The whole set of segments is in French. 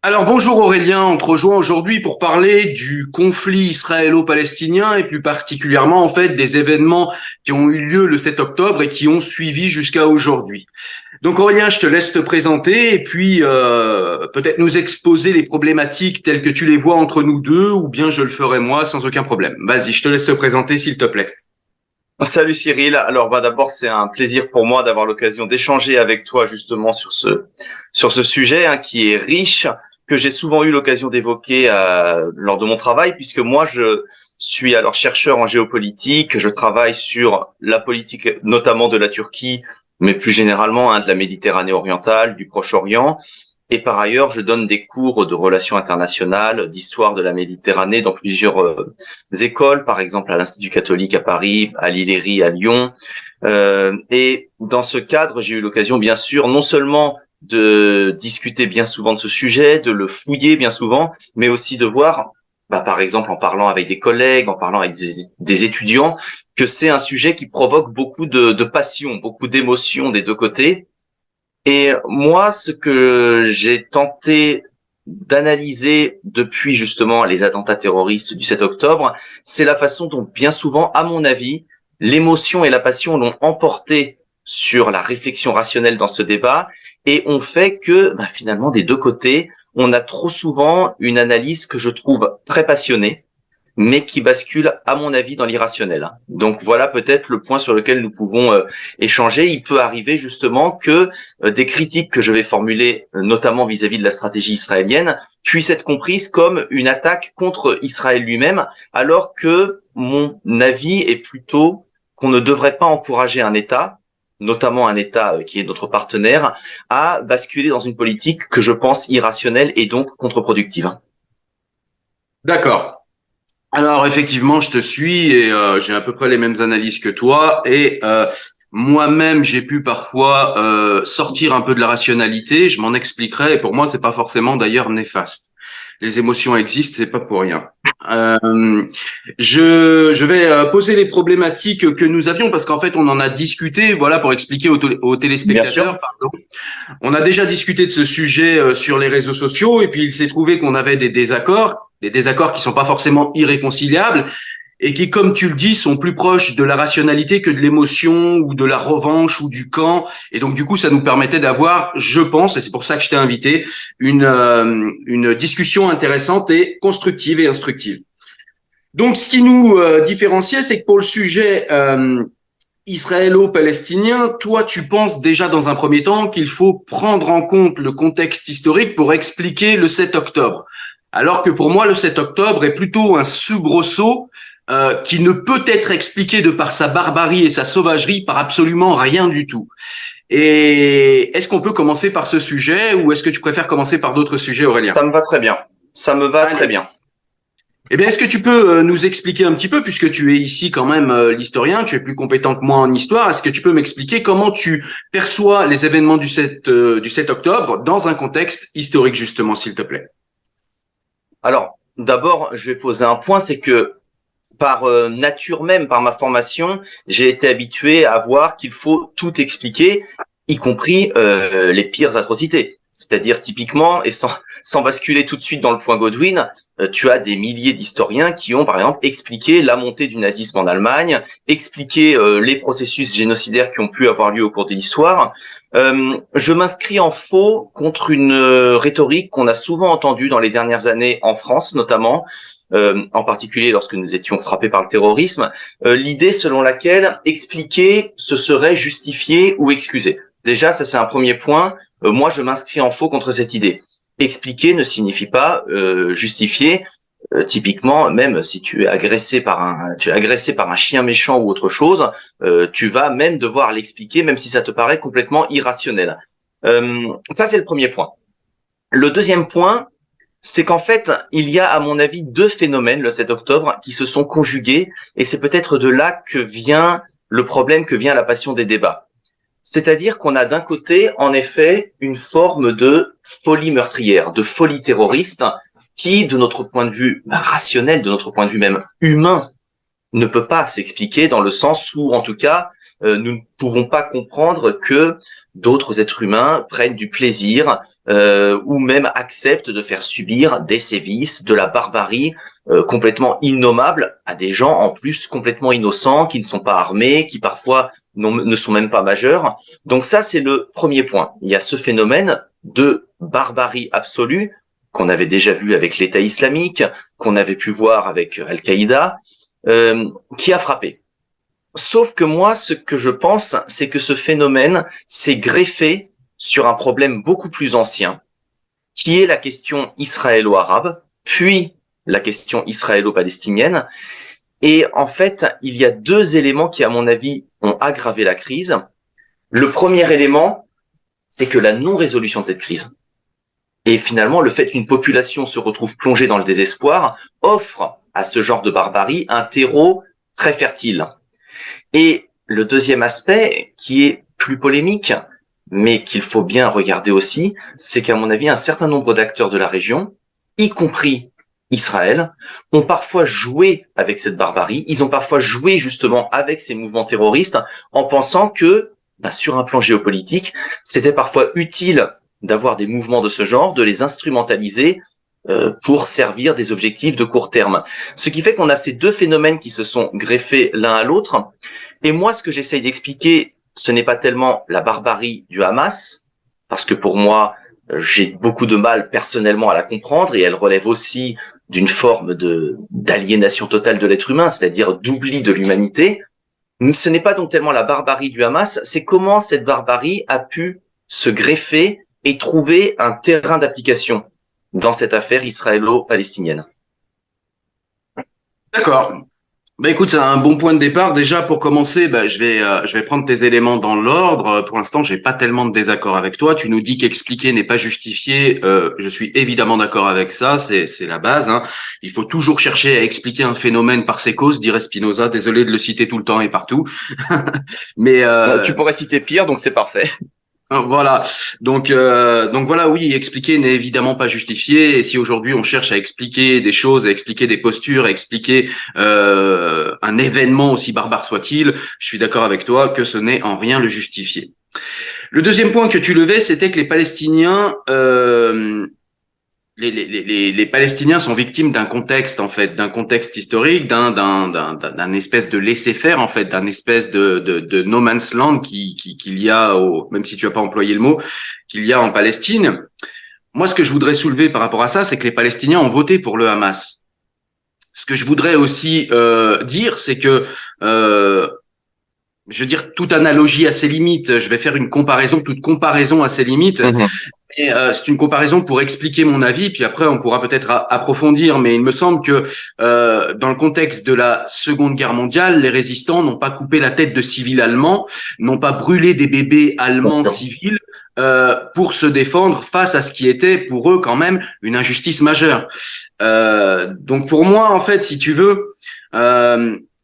Alors bonjour Aurélien, on te rejoint aujourd'hui pour parler du conflit israélo-palestinien et plus particulièrement en fait des événements qui ont eu lieu le 7 octobre et qui ont suivi jusqu'à aujourd'hui. Donc Aurélien, je te laisse te présenter et puis peut-être nous exposer les problématiques telles que tu les vois entre nous deux ou bien je le ferai moi sans aucun problème. Vas-y, je te laisse te présenter s'il te plaît. Salut Cyril. Alors d'abord c'est un plaisir pour moi d'avoir l'occasion d'échanger avec toi justement sur ce sujet qui est riche, que j'ai souvent eu l'occasion d'évoquer lors de mon travail, puisque moi je suis alors chercheur en géopolitique. Je travaille sur la politique notamment de la Turquie, mais plus généralement de la Méditerranée orientale, du Proche-Orient. Et par ailleurs, je donne des cours de relations internationales, d'histoire de la Méditerranée dans plusieurs écoles, par exemple à l'Institut catholique à Paris, à l'Îlerie à Lyon. Et dans ce cadre, j'ai eu l'occasion, bien sûr, non seulement de discuter bien souvent de ce sujet, de le fouiller bien souvent, mais aussi de voir, par exemple, en parlant avec des collègues, en parlant avec des étudiants, que c'est un sujet qui provoque beaucoup de passion, beaucoup d'émotions des deux côtés. Et moi, ce que j'ai tenté d'analyser depuis justement les attentats terroristes du 7 octobre, c'est la façon dont bien souvent, à mon avis, l'émotion et la passion l'ont emporté sur la réflexion rationnelle dans ce débat et ont fait que finalement, des deux côtés, on a trop souvent une analyse que je trouve très passionnée, mais qui bascule, à mon avis, dans l'irrationnel. Donc voilà peut-être le point sur lequel nous pouvons échanger. Il peut arriver justement que des critiques que je vais formuler, notamment vis-à-vis de la stratégie israélienne, puissent être comprises comme une attaque contre Israël lui-même, alors que mon avis est plutôt qu'on ne devrait pas encourager un État, notamment un État qui est notre partenaire, à basculer dans une politique que je pense irrationnelle et donc contre-productive. D'accord. Alors effectivement, je te suis et j'ai à peu près les mêmes analyses que toi et moi-même j'ai pu parfois sortir un peu de la rationalité. Je m'en expliquerai et pour moi c'est pas forcément d'ailleurs néfaste. Les émotions existent, c'est pas pour rien. Euh, je vais poser les problématiques que nous avions parce qu'en fait on en a discuté. Voilà pour expliquer aux Bien sûr. téléspectateurs. Pardon. On a déjà discuté de ce sujet sur les réseaux sociaux et puis il s'est trouvé qu'on avait des désaccords qui sont pas forcément irréconciliables et qui, comme tu le dis, sont plus proches de la rationalité que de l'émotion ou de la revanche ou du camp. Et donc, du coup, ça nous permettait d'avoir, je pense, et c'est pour ça que je t'ai invité, une discussion intéressante et constructive et instructive. Donc, ce qui nous différenciait, c'est que pour le sujet israélo-palestinien, toi, tu penses déjà dans un premier temps qu'il faut prendre en compte le contexte historique pour expliquer le 7 octobre. Alors que pour moi, le 7 octobre est plutôt un soubresaut qui ne peut être expliqué de par sa barbarie et sa sauvagerie par absolument rien du tout. Et est-ce qu'on peut commencer par ce sujet ou est-ce que tu préfères commencer par d'autres sujets, Aurélien? Ça me va très bien. Ça me va très Allez. bien. Eh bien, est-ce que tu peux nous expliquer un petit peu, puisque tu es ici quand même l'historien, tu es plus compétent que moi en histoire, est-ce que tu peux m'expliquer comment tu perçois les événements du 7 octobre dans un contexte historique, justement, s'il te plaît? Alors, d'abord, je vais poser un point, c'est que par nature même, par ma formation, j'ai été habitué à voir qu'il faut tout expliquer, y compris les pires atrocités. C'est-à-dire typiquement, et sans basculer tout de suite dans le point Godwin, tu as des milliers d'historiens qui ont, par exemple, expliqué la montée du nazisme en Allemagne, expliqué les processus génocidaires qui ont pu avoir lieu au cours de l'histoire. Je m'inscris en faux contre une rhétorique qu'on a souvent entendue dans les dernières années en France, notamment, en particulier lorsque nous étions frappés par le terrorisme, l'idée selon laquelle expliquer ce serait justifier ou excuser. Déjà, ça c'est un premier point. Moi, je m'inscris en faux contre cette idée. Expliquer ne signifie pas justifier. Typiquement, même si tu es agressé par un chien méchant ou autre chose, tu vas même devoir l'expliquer, même si ça te paraît complètement irrationnel. Ça, c'est le premier point. Le deuxième point, c'est qu'en fait, il y a, à mon avis, deux phénomènes le 7 octobre qui se sont conjugués, et c'est peut-être de là que vient le problème, que vient la passion des débats. C'est-à-dire qu'on a d'un côté, en effet, une forme de folie meurtrière, de folie terroriste, qui, de notre point de vue rationnel, de notre point de vue même humain, ne peut pas s'expliquer dans le sens où, en tout cas, nous ne pouvons pas comprendre que d'autres êtres humains prennent du plaisir ou même acceptent de faire subir des sévices, de la barbarie complètement innommable à des gens en plus complètement innocents, qui ne sont pas armés, qui parfois ne sont même pas majeurs. Donc ça, c'est le premier point. Il y a ce phénomène de barbarie absolue qu'on avait déjà vu avec l'État islamique, qu'on avait pu voir avec Al-Qaïda, qui a frappé. Sauf que moi, ce que je pense, c'est que ce phénomène s'est greffé sur un problème beaucoup plus ancien, qui est la question israélo-arabe, puis la question israélo-palestinienne. Et en fait, il y a deux éléments qui, à mon avis, ont aggravé la crise. Le premier élément, c'est que la non-résolution de cette crise, et finalement le fait qu'une population se retrouve plongée dans le désespoir, offre à ce genre de barbarie un terreau très fertile. Et le deuxième aspect, qui est plus polémique, mais qu'il faut bien regarder aussi, c'est qu'à mon avis, un certain nombre d'acteurs de la région, y compris Israël, ont parfois joué avec cette barbarie, ils ont parfois joué justement avec ces mouvements terroristes en pensant que, sur un plan géopolitique, c'était parfois utile d'avoir des mouvements de ce genre, de les instrumentaliser pour servir des objectifs de court terme. Ce qui fait qu'on a ces deux phénomènes qui se sont greffés l'un à l'autre. Et moi, ce que j'essaye d'expliquer, ce n'est pas tellement la barbarie du Hamas, parce que pour moi, j'ai beaucoup de mal personnellement à la comprendre, et elle relève aussi d'une forme d'aliénation totale de l'être humain, c'est-à-dire d'oubli de l'humanité. Ce n'est pas donc tellement la barbarie du Hamas, c'est comment cette barbarie a pu se greffer et trouver un terrain d'application dans cette affaire israélo-palestinienne. D'accord. Bah écoute, c'est un bon point de départ. Déjà, pour commencer, je vais prendre tes éléments dans l'ordre. Pour l'instant, j'ai pas tellement de désaccord avec toi. Tu nous dis qu'expliquer n'est pas justifié. Je suis évidemment d'accord avec ça. C'est la base, hein. Il faut toujours chercher à expliquer un phénomène par ses causes, dirait Spinoza. Désolé de le citer tout le temps et partout. Mais Tu pourrais citer pire, donc c'est parfait. voilà. Donc voilà, oui, expliquer n'est évidemment pas justifié. Et si aujourd'hui on cherche à expliquer des choses, à expliquer des postures, à expliquer un événement aussi barbare soit-il, je suis d'accord avec toi que ce n'est en rien le justifier. Le deuxième point que tu levais, c'était que les Palestiniens les Palestiniens sont victimes d'un contexte, en fait, d'un contexte historique, d'un espèce de laisser-faire, en fait, d'un espèce de no man's land qu'il y a même si tu n'as pas employé le mot, qu'il y a en Palestine. Moi, ce que je voudrais soulever par rapport à ça, c'est que les Palestiniens ont voté pour le Hamas. Ce que je voudrais aussi dire, c'est que je veux dire, toute analogie à ses limites. Je vais faire une comparaison, toute comparaison à ses limites. Et c'est une comparaison pour expliquer mon avis, puis après on pourra peut-être approfondir, mais il me semble que dans le contexte de la Seconde Guerre mondiale, les résistants n'ont pas coupé la tête de civils allemands, n'ont pas brûlé des bébés allemands civils pour se défendre face à ce qui était pour eux quand même une injustice majeure. Donc pour moi, en fait, si tu veux,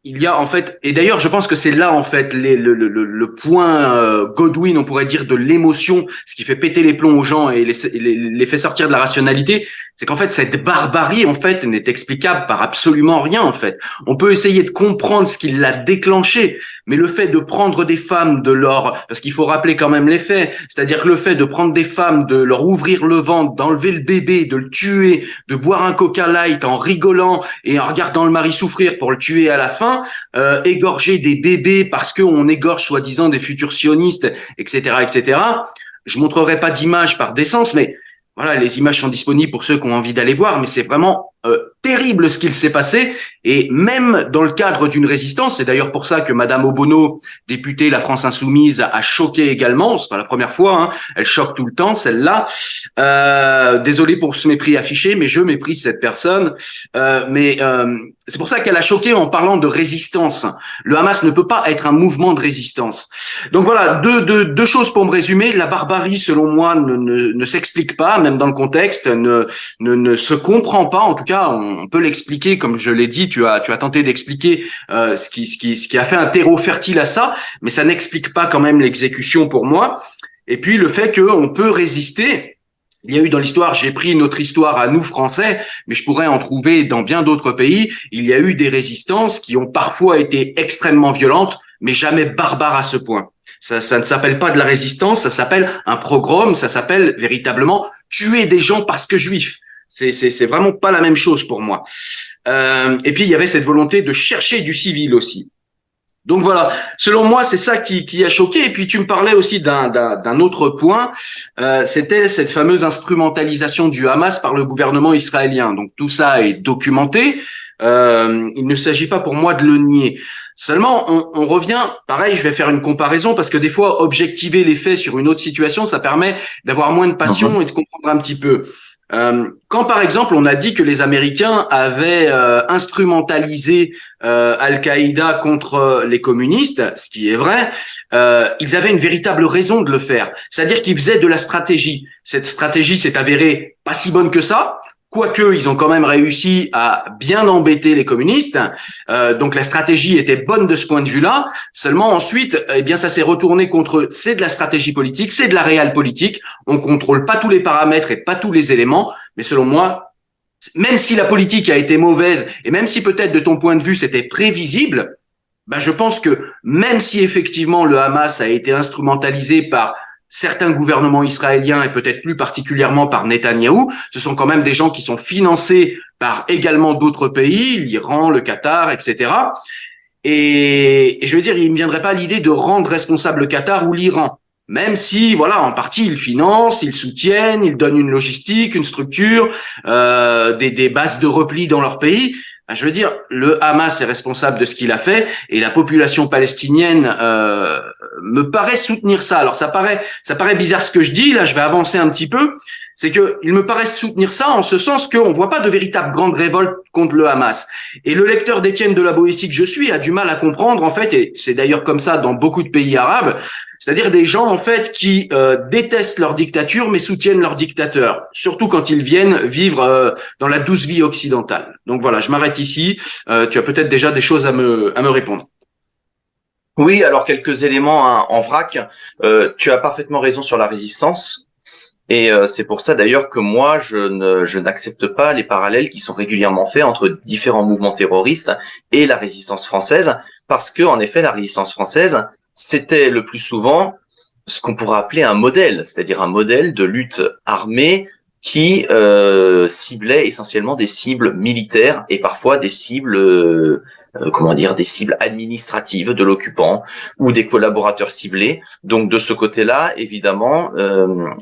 il y a en fait, et d'ailleurs je pense que c'est là en fait le point Godwin, on pourrait dire, de l'émotion, ce qui fait péter les plombs aux gens et les fait sortir de la rationalité, c'est qu'en fait cette barbarie en fait n'est explicable par absolument rien en fait. On peut essayer de comprendre ce qui l'a déclenché, mais le fait de prendre des femmes parce qu'il faut rappeler quand même les faits, c'est-à-dire que le fait de prendre des femmes, de leur ouvrir le ventre, d'enlever le bébé, de le tuer, de boire un Coca Light en rigolant et en regardant le mari souffrir pour le tuer à la fin, égorger des bébés parce qu'on égorge soi-disant des futurs sionistes, etc., etc. Je montrerai pas d'images par décence, mais voilà, les images sont disponibles pour ceux qui ont envie d'aller voir, mais c'est vraiment terrible ce qu'il s'est passé. Et même dans le cadre d'une résistance, c'est d'ailleurs pour ça que Madame Obono, députée La France Insoumise, a choqué également. C'est pas la première fois, hein. Elle choque tout le temps, celle-là. Désolé pour ce mépris affiché, mais je méprise cette personne. C'est pour ça qu'elle a choqué en parlant de résistance. Le Hamas ne peut pas être un mouvement de résistance. Donc voilà, deux choses pour me résumer. La barbarie, selon moi, ne s'explique pas, même dans le contexte, ne se comprend pas. En tout cas, on peut l'expliquer, comme je l'ai dit. Tu as tenté d'expliquer ce qui a fait un terreau fertile à ça, mais ça n'explique pas quand même l'exécution pour moi. Et puis le fait qu'on peut résister. Il y a eu dans l'histoire, j'ai pris notre histoire à nous Français, mais je pourrais en trouver dans bien d'autres pays. Il y a eu des résistances qui ont parfois été extrêmement violentes, mais jamais barbares à ce point. Ça ne s'appelle pas de la résistance, ça s'appelle un pogrom, ça s'appelle véritablement tuer des gens parce que juifs. C'est vraiment pas la même chose pour moi. Et puis il y avait cette volonté de chercher du civil aussi. Donc voilà, selon moi, c'est ça qui a choqué. Et puis tu me parlais aussi d'un autre point, c'était cette fameuse instrumentalisation du Hamas par le gouvernement israélien. Donc tout ça est documenté. Il ne s'agit pas pour moi de le nier. Seulement, on revient, pareil, je vais faire une comparaison parce que des fois, objectiver les faits sur une autre situation, ça permet d'avoir moins de passion et de comprendre un petit peu. Quand par exemple on a dit que les Américains avaient instrumentalisé Al-Qaïda contre les communistes, ce qui est vrai, ils avaient une véritable raison de le faire. C'est-à-dire qu'ils faisaient de la stratégie. Cette stratégie s'est avérée pas si bonne que ça. Quoique, ils ont quand même réussi à bien embêter les communistes. Donc la stratégie était bonne de ce point de vue-là. Seulement ensuite, eh bien, ça s'est retourné contre eux. C'est de la stratégie politique, c'est de la réelle politique. On contrôle pas tous les paramètres et pas tous les éléments. Mais selon moi, même si la politique a été mauvaise et même si peut-être de ton point de vue c'était prévisible, ben je pense que même si effectivement le Hamas a été instrumentalisé par certains gouvernements israéliens et peut-être plus particulièrement par Netanyahou, ce sont quand même des gens qui sont financés par également d'autres pays, l'Iran, le Qatar, etc. Et je veux dire, il ne me viendrait pas l'idée de rendre responsable le Qatar ou l'Iran. Même si, voilà, en partie, ils financent, ils soutiennent, ils donnent une logistique, une structure, des bases de repli dans leur pays. Je veux dire, le Hamas est responsable de ce qu'il a fait et la population palestinienne me paraît soutenir ça. Alors ça paraît bizarre ce que je dis. Là, je vais avancer un petit peu. C'est que il me paraît soutenir ça en ce sens qu'on voit pas de véritable grande révolte contre le Hamas. Et le lecteur d'Étienne de la Boétie que je suis a du mal à comprendre en fait, et c'est d'ailleurs comme ça dans beaucoup de pays arabes. C'est-à-dire des gens en fait qui détestent leur dictature mais soutiennent leur dictateur, surtout quand ils viennent vivre dans la douce vie occidentale. Donc voilà, je m'arrête ici. Tu as peut-être déjà des choses à me répondre. Oui, alors quelques éléments hein, en vrac. Tu as parfaitement raison sur la résistance. Et c'est pour ça d'ailleurs que moi, je n'accepte pas les parallèles qui sont régulièrement faits entre différents mouvements terroristes et la résistance française, parce que en effet, la résistance française, c'était le plus souvent ce qu'on pourrait appeler un modèle, c'est-à-dire un modèle de lutte armée qui ciblait essentiellement des cibles militaires et parfois des cibles des cibles administratives de l'occupant ou des collaborateurs ciblés. Donc de ce côté-là, évidemment,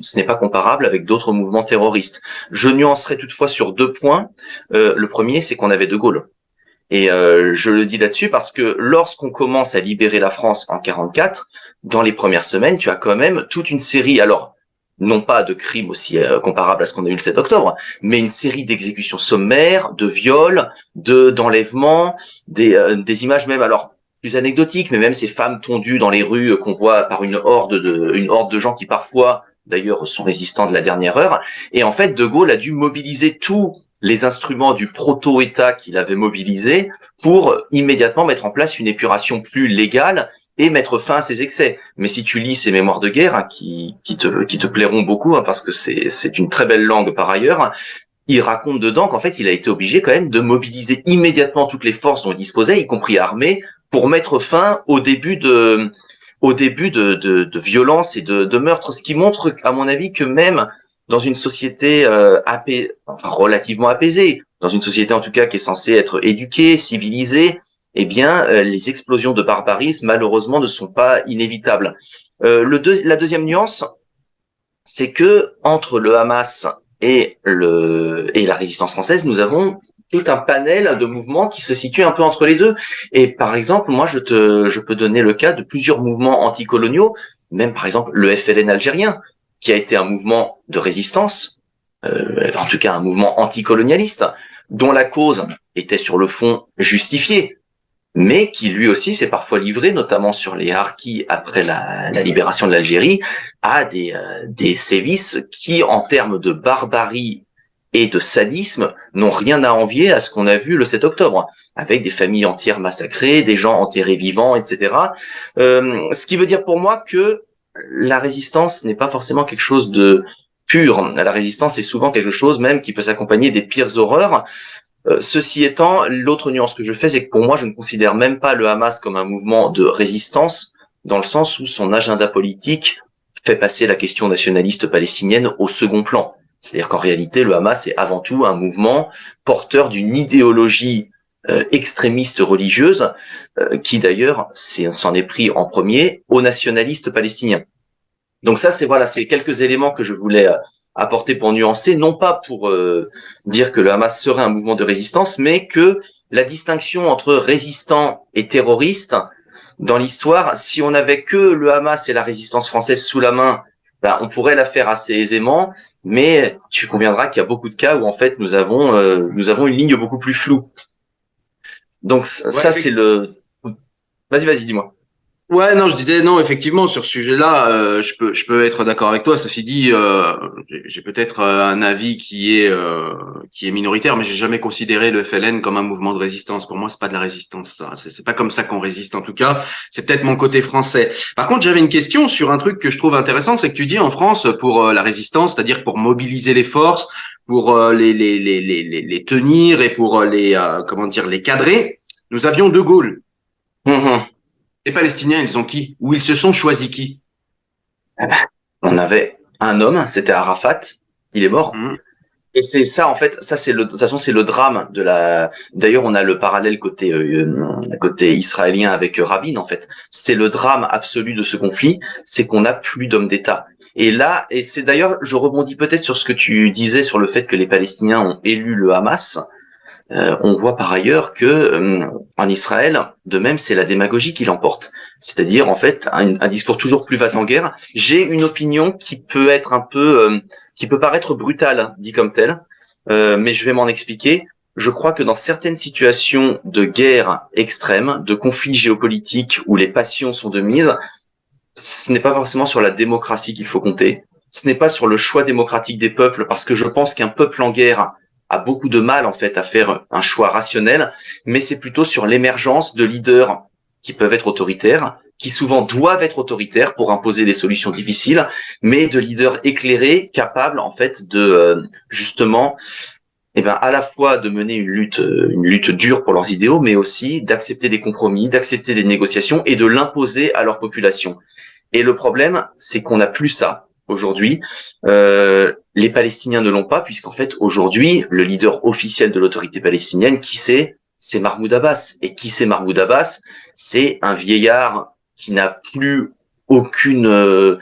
ce n'est pas comparable avec d'autres mouvements terroristes. Je nuancerai toutefois sur 2 points. Le premier, c'est qu'on avait De Gaulle. Et je le dis là-dessus parce que lorsqu'on commence à libérer la France en 44, dans les premières semaines, tu as quand même toute une série, alors non pas de crimes aussi comparables à ce qu'on a eu le 7 octobre, mais une série d'exécutions sommaires, de viols, d'enlèvements, des images même, alors plus anecdotiques, mais même ces femmes tondues dans les rues qu'on voit par une horde de gens qui parfois, d'ailleurs, sont résistants de la dernière heure. Et en fait, De Gaulle a dû mobiliser tous les instruments du proto-État qu'il avait mobilisés pour immédiatement mettre en place une épuration plus légale et mettre fin à ces excès. Mais si tu lis ses mémoires de guerre, hein, qui te plairont beaucoup, hein, parce que c'est une très belle langue par ailleurs, il raconte dedans qu'en fait, il a été obligé quand même de mobiliser immédiatement toutes les forces dont il disposait, y compris armées, pour mettre fin au début de violence et de meurtre, ce qui montre, à mon avis, que même dans une société relativement apaisée, dans une société en tout cas qui est censée être éduquée, civilisée, eh bien, les explosions de barbarisme, malheureusement, ne sont pas inévitables. La deuxième nuance, c'est que entre le Hamas et la résistance française, nous avons tout un panel de mouvements qui se situent un peu entre les deux. Et par exemple, moi, je peux donner le cas de plusieurs mouvements anticoloniaux, même par exemple le FLN algérien, qui a été un mouvement de résistance, en tout cas un mouvement anticolonialiste, dont la cause était sur le fond justifiée, mais qui lui aussi s'est parfois livré, notamment sur les harkis après la libération de l'Algérie, à des sévices qui, en termes de barbarie et de sadisme, n'ont rien à envier à ce qu'on a vu le 7 octobre, avec des familles entières massacrées, des gens enterrés vivants, etc. Ce qui veut dire pour moi que la résistance n'est pas forcément quelque chose de pur. La résistance est souvent quelque chose même qui peut s'accompagner des pires horreurs. Ceci étant, l'autre nuance que je fais, c'est que pour moi, je ne considère même pas le Hamas comme un mouvement de résistance, dans le sens où son agenda politique fait passer la question nationaliste palestinienne au second plan. C'est-à-dire qu'en réalité, le Hamas est avant tout un mouvement porteur d'une idéologie extrémiste religieuse, qui d'ailleurs s'en est pris en premier aux nationalistes palestiniens. Donc ça, c'est quelques éléments que je voulais apporter pour nuancer, non pas pour dire que le Hamas serait un mouvement de résistance, mais que la distinction entre résistant et terroriste, dans l'histoire, si on n'avait que le Hamas et la résistance française sous la main, ben, on pourrait la faire assez aisément, mais tu conviendras qu'il y a beaucoup de cas où en fait nous avons une ligne beaucoup plus floue. Donc ça c'est le. Vas-y, dis-moi. Ouais, non, je disais non, effectivement, sur ce sujet-là, je peux être d'accord avec toi. Ceci dit, j'ai peut-être un avis qui est minoritaire, mais j'ai jamais considéré le FLN comme un mouvement de résistance. Pour moi, c'est pas de la résistance, ça. C'est pas comme ça qu'on résiste, en tout cas. C'est peut-être mon côté français. Par contre, j'avais une question sur un truc que je trouve intéressant, c'est que tu dis en France pour la résistance, c'est-à-dire pour mobiliser les forces, pour les tenir et pour comment dire les cadrer. Nous avions De Gaulle. Les Palestiniens, ils ont qui? Ou ils se sont choisis qui? On avait un homme, c'était Arafat, il est mort. Mmh. Et c'est ça, en fait, ça c'est de toute façon, c'est le drame de la. D'ailleurs, on a le parallèle côté israélien avec Rabin, en fait. C'est le drame absolu de ce conflit, c'est qu'on n'a plus d'hommes d'État. Et là, et c'est d'ailleurs, je rebondis peut-être sur ce que tu disais sur le fait que les Palestiniens ont élu le Hamas. On voit par ailleurs que en Israël, de même, c'est la démagogie qui l'emporte. C'est-à-dire, en fait, un discours toujours plus va-t-en-guerre. J'ai une opinion qui peut être qui peut paraître brutale, dit comme telle, mais je vais m'en expliquer. Je crois que dans certaines situations de guerre extrême, de conflits géopolitiques où les passions sont de mise, ce n'est pas forcément sur la démocratie qu'il faut compter. Ce n'est pas sur le choix démocratique des peuples, parce que je pense qu'un peuple en guerre a beaucoup de mal en fait à faire un choix rationnel, mais c'est plutôt sur l'émergence de leaders qui peuvent être autoritaires, qui souvent doivent être autoritaires pour imposer des solutions difficiles, mais de leaders éclairés, capables en fait de justement, à la fois de mener une lutte dure pour leurs idéaux, mais aussi d'accepter des compromis, d'accepter des négociations et de l'imposer à leur population. Et le problème, c'est qu'on n'a plus ça aujourd'hui. Les Palestiniens ne l'ont pas, puisqu'en fait, aujourd'hui, le leader officiel de l'autorité palestinienne, qui c'est Mahmoud Abbas. Et qui c'est Mahmoud Abbas? C'est un vieillard qui n'a plus aucune,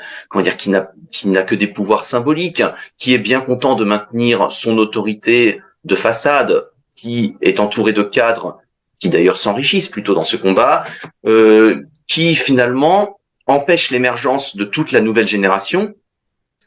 qui n'a que des pouvoirs symboliques, qui est bien content de maintenir son autorité de façade, qui est entouré de cadres qui d'ailleurs s'enrichissent plutôt dans ce combat, qui finalement empêche l'émergence de toute la nouvelle génération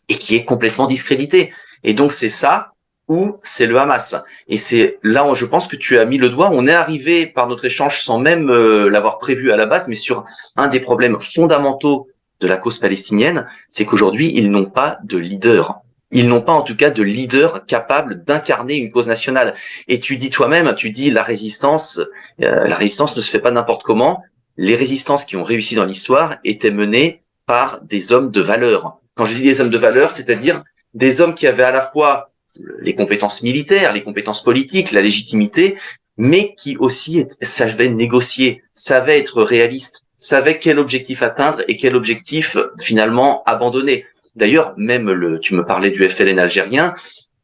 et qui est complètement discrédité. Et donc c'est ça ou c'est le Hamas. Et c'est là où je pense que tu as mis le doigt. On est arrivé par notre échange sans même l'avoir prévu à la base, mais sur un des problèmes fondamentaux de la cause palestinienne, c'est qu'aujourd'hui ils n'ont pas de leader. Ils n'ont pas en tout cas de leader capable d'incarner une cause nationale. Et tu dis toi-même, la résistance ne se fait pas n'importe comment. Les résistances qui ont réussi dans l'histoire étaient menées par des hommes de valeur. Quand je dis des hommes de valeur, c'est-à-dire des hommes qui avaient à la fois les compétences militaires, les compétences politiques, la légitimité, mais qui aussi savaient négocier, savaient être réalistes, savaient quel objectif atteindre et quel objectif finalement abandonner. D'ailleurs, même tu me parlais du FLN algérien,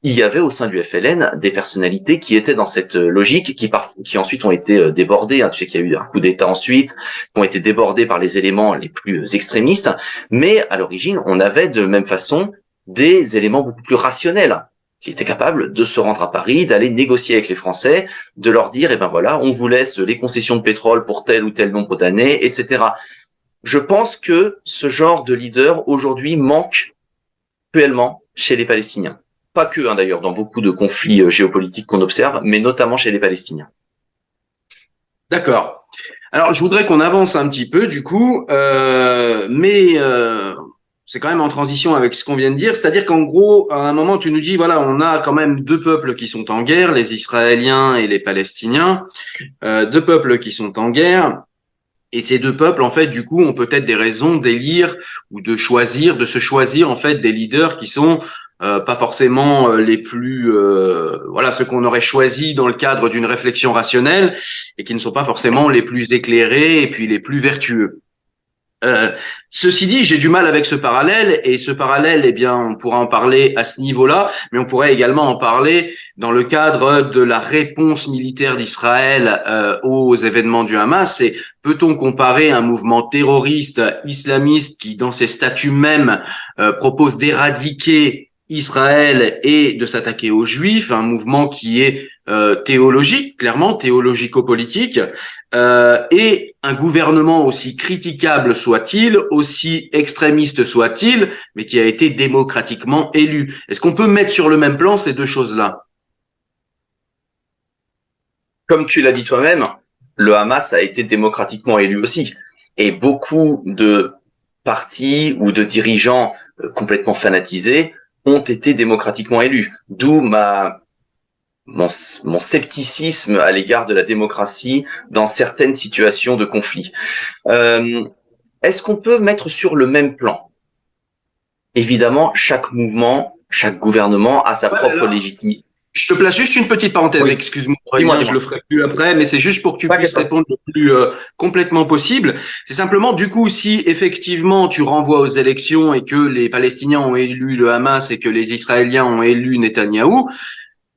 il y avait au sein du FLN des personnalités qui étaient dans cette logique, qui ensuite ont été débordées. Tu sais qu'il y a eu un coup d'État ensuite, qui ont été débordés par les éléments les plus extrémistes. Mais à l'origine, on avait de même façon des éléments beaucoup plus rationnels, qui étaient capables de se rendre à Paris, d'aller négocier avec les Français, de leur dire, on vous laisse les concessions de pétrole pour tel ou tel nombre d'années, etc. Je pense que ce genre de leader aujourd'hui manque cruellement chez les Palestiniens. Pas que, d'ailleurs, dans beaucoup de conflits géopolitiques qu'on observe, mais notamment chez les Palestiniens. D'accord. Alors, je voudrais qu'on avance un petit peu, du coup, mais c'est quand même en transition avec ce qu'on vient de dire. C'est-à-dire qu'en gros, à un moment, tu nous dis, voilà, on a quand même deux peuples qui sont en guerre, les Israéliens et les Palestiniens, deux peuples qui sont en guerre. Et ces deux peuples, en fait, du coup, ont peut-être des raisons d'élire ou de se choisir, en fait, des leaders qui sont pas forcément les plus, ceux qu'on aurait choisis dans le cadre d'une réflexion rationnelle et qui ne sont pas forcément les plus éclairés et puis les plus vertueux. Euh, Ceci dit, j'ai du mal avec ce parallèle, et ce parallèle, eh bien, on pourra en parler à ce niveau-là, mais on pourrait également en parler dans le cadre de la réponse militaire d'Israël aux événements du Hamas. Et peut-on comparer un mouvement terroriste islamiste qui, dans ses statuts mêmes, propose d'éradiquer Israël et de s'attaquer aux Juifs, un mouvement qui est théologique, clairement théologico-politique, et un gouvernement aussi critiquable soit-il, aussi extrémiste soit-il, mais qui a été démocratiquement élu. Est-ce qu'on peut mettre sur le même plan ces deux choses-là? Comme tu l'as dit toi-même, le Hamas a été démocratiquement élu aussi. Et beaucoup de partis ou de dirigeants complètement fanatisés ont été démocratiquement élus. D'où mon scepticisme à l'égard de la démocratie dans certaines situations de conflit. Est-ce qu'on peut mettre sur le même plan? Évidemment, chaque mouvement, chaque gouvernement a sa propre légitimité. Je te place juste une petite parenthèse, Oui. excuse-moi Aurélien, je le ferai plus après, mais c'est juste pour que tu puisses répondre le plus complètement possible. C'est simplement, du coup, si effectivement tu renvoies aux élections et que les Palestiniens ont élu le Hamas et que les Israéliens ont élu Netanyahou,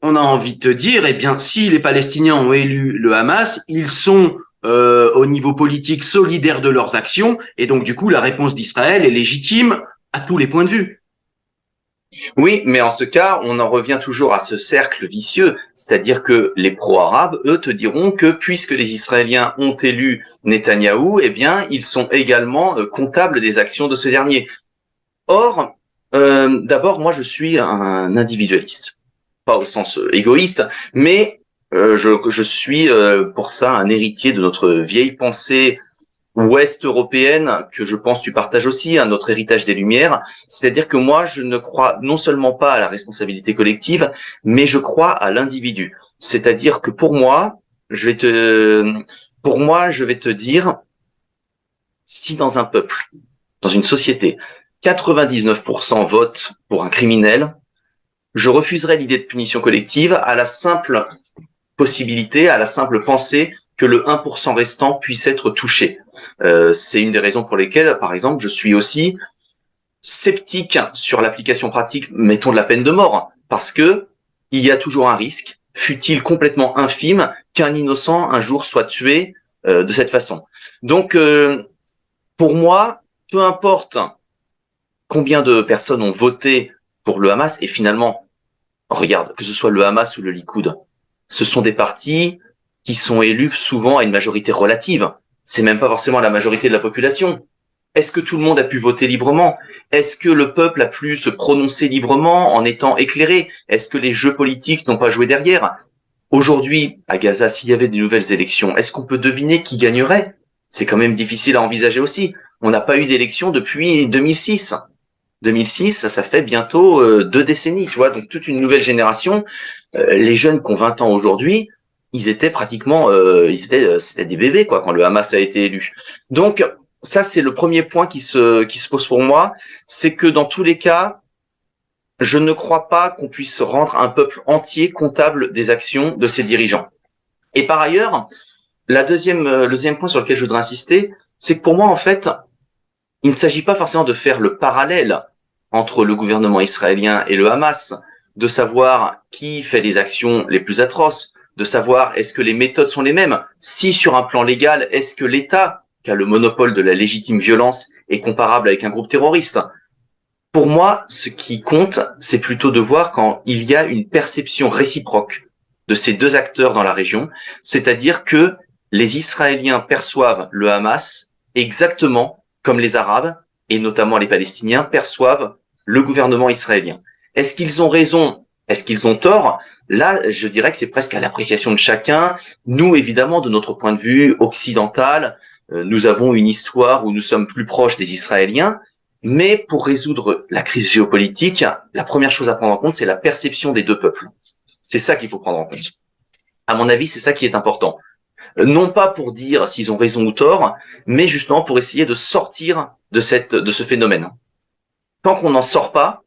on a envie de te dire, eh bien, si les Palestiniens ont élu le Hamas, ils sont au niveau politique solidaires de leurs actions, et donc du coup, la réponse d'Israël est légitime à tous les points de vue. Oui, mais en ce cas, on en revient toujours à ce cercle vicieux, c'est-à-dire que les pro-arabes, eux, te diront que puisque les Israéliens ont élu Netanyahou, eh bien, ils sont également comptables des actions de ce dernier. Or, d'abord, moi, je suis un individualiste, pas au sens égoïste, mais je suis pour ça un héritier de notre vieille pensée ouest européenne, que je pense tu partages aussi, notre héritage des Lumières. C'est-à-dire que moi, je ne crois non seulement pas à la responsabilité collective, mais je crois à l'individu. C'est-à-dire que pour moi, je vais te dire, si dans un peuple, dans une société, 99% votent pour un criminel, je refuserais l'idée de punition collective à la simple possibilité, à la simple pensée que le 1% restant puisse être touché. C'est une des raisons pour lesquelles, par exemple, je suis aussi sceptique sur l'application pratique, mettons, de la peine de mort, parce que il y a toujours un risque, fût-il complètement infime, qu'un innocent un jour soit tué de cette façon. Donc, pour moi, peu importe combien de personnes ont voté pour le Hamas, et finalement, regarde, que ce soit le Hamas ou le Likoud, ce sont des partis qui sont élus souvent à une majorité relative. C'est même pas forcément la majorité de la population. Est-ce que tout le monde a pu voter librement? Est-ce que le peuple a pu se prononcer librement en étant éclairé? Est-ce que les jeux politiques n'ont pas joué derrière? Aujourd'hui, à Gaza, s'il y avait de nouvelles élections, est-ce qu'on peut deviner qui gagnerait? C'est quand même difficile à envisager aussi. On n'a pas eu d'élection depuis 2006. 2006, ça fait bientôt 2 décennies, tu vois. Donc toute une nouvelle génération. Les jeunes qui ont 20 ans aujourd'hui, ils étaient pratiquement, c'était des bébés quoi quand le Hamas a été élu. Donc ça c'est le premier point qui se pose pour moi, c'est que dans tous les cas, je ne crois pas qu'on puisse rendre un peuple entier comptable des actions de ses dirigeants. Et par ailleurs, le deuxième point sur lequel je voudrais insister, c'est que pour moi en fait, il ne s'agit pas forcément de faire le parallèle entre le gouvernement israélien et le Hamas, de savoir qui fait les actions les plus atroces, de savoir est-ce que les méthodes sont les mêmes, si sur un plan légal, est-ce que l'État, qui a le monopole de la légitime violence, est comparable avec un groupe terroriste. Pour moi, ce qui compte, c'est plutôt de voir quand il y a une perception réciproque de ces deux acteurs dans la région, c'est-à-dire que les Israéliens perçoivent le Hamas exactement comme les Arabes, et notamment les Palestiniens, perçoivent le gouvernement israélien. Est-ce qu'ils ont raison? Est-ce qu'ils ont tort? Là, je dirais que c'est presque à l'appréciation de chacun. Nous, évidemment, de notre point de vue occidental, nous avons une histoire où nous sommes plus proches des Israéliens, mais pour résoudre la crise géopolitique, la première chose à prendre en compte, c'est la perception des deux peuples. C'est ça qu'il faut prendre en compte. À mon avis, c'est ça qui est important. Non pas pour dire s'ils ont raison ou tort, mais justement pour essayer de sortir de ce phénomène. Tant qu'on n'en sort pas,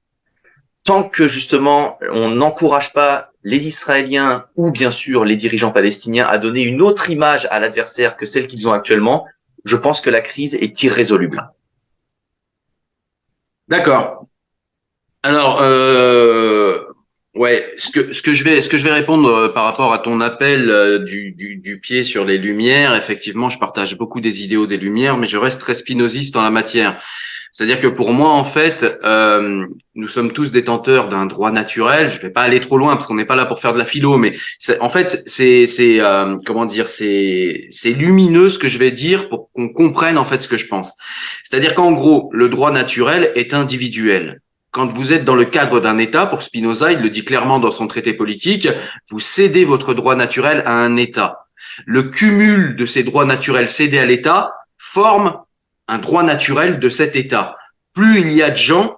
tant que justement on n'encourage pas les Israéliens ou bien sûr les dirigeants palestiniens à donner une autre image à l'adversaire que celle qu'ils ont actuellement, je pense que la crise est irrésoluble. D'accord. Alors, ouais, ce que je vais répondre par rapport à ton appel du pied sur les Lumières, effectivement, je partage beaucoup des idéaux des Lumières, mais je reste très spinoziste en la matière. C'est-à-dire que pour moi, en fait, nous sommes tous détenteurs d'un droit naturel. Je vais pas aller trop loin parce qu'on n'est pas là pour faire de la philo, mais en fait, c'est comment dire, c'est lumineux ce que je vais dire pour qu'on comprenne en fait ce que je pense. C'est-à-dire qu'en gros, le droit naturel est individuel. Quand vous êtes dans le cadre d'un État, pour Spinoza, il le dit clairement dans son traité politique, vous cédez votre droit naturel à un État. Le cumul de ces droits naturels cédés à l'État forme un droit naturel de cet État. Plus il y a de gens,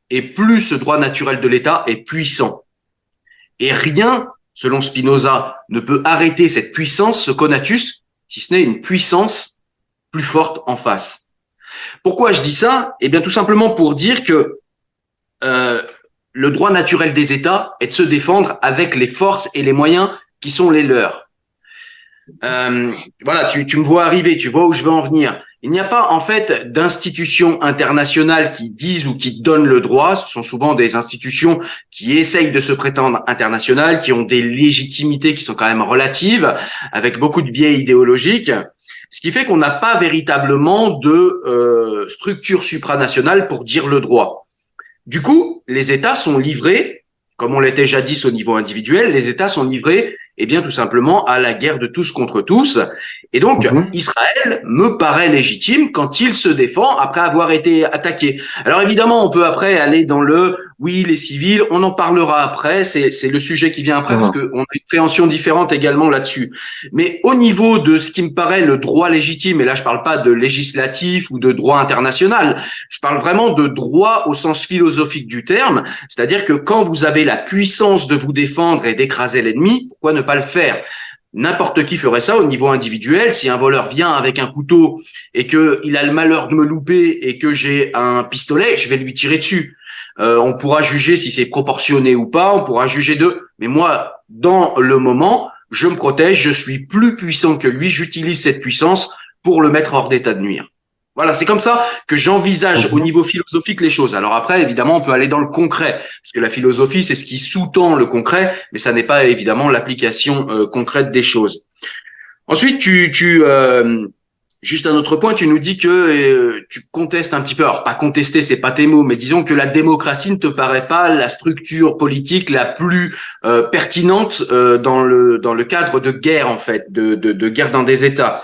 et plus ce droit naturel de l'État est puissant. Et rien, selon Spinoza, ne peut arrêter cette puissance, ce conatus, si ce n'est une puissance plus forte en face. Pourquoi je dis ça? Eh bien, tout simplement pour dire que le droit naturel des États est de se défendre avec les forces et les moyens qui sont les leurs. Voilà, tu me vois arriver, tu vois où je veux en venir. Il n'y a pas en fait d'institutions internationales qui disent ou qui donnent le droit. Ce sont souvent des institutions qui essayent de se prétendre internationales, qui ont des légitimités qui sont quand même relatives, avec beaucoup de biais idéologiques. Ce qui fait qu'on n'a pas véritablement de structure supranationale pour dire le droit. Du coup, les États sont livrés, comme on l'était jadis au niveau individuel, les États sont livrés, eh bien, tout simplement à la guerre de tous contre tous. Et donc, Israël me paraît légitime quand il se défend après avoir été attaqué. Alors évidemment, on peut après aller dans le oui, les civils, on en parlera après, c'est le sujet qui vient après parce qu'on a une préhension différente également là-dessus. Mais au niveau de ce qui me paraît le droit légitime, et là je parle pas de législatif ou de droit international, je parle vraiment de droit au sens philosophique du terme, c'est-à-dire que quand vous avez la puissance de vous défendre et d'écraser l'ennemi, pourquoi ne pas le faire? N'importe qui ferait ça au niveau individuel. Si un voleur vient avec un couteau et que il a le malheur de me louper et que j'ai un pistolet, je vais lui tirer dessus. On pourra juger si c'est proportionné ou pas, on pourra juger d'eux. Mais moi, dans le moment, je me protège, je suis plus puissant que lui, j'utilise cette puissance pour le mettre hors d'état de nuire. Voilà, c'est comme ça que j'envisage au niveau philosophique les choses. Alors après, évidemment, on peut aller dans le concret, parce que la philosophie, c'est ce qui sous-tend le concret, mais ça n'est pas évidemment l'application concrète des choses. Ensuite, juste un autre point, tu nous dis que tu contestes un petit peu, alors pas contester, c'est pas tes mots, mais disons que la démocratie ne te paraît pas la structure politique la plus pertinente dans le cadre de guerre en fait, de guerre dans des États.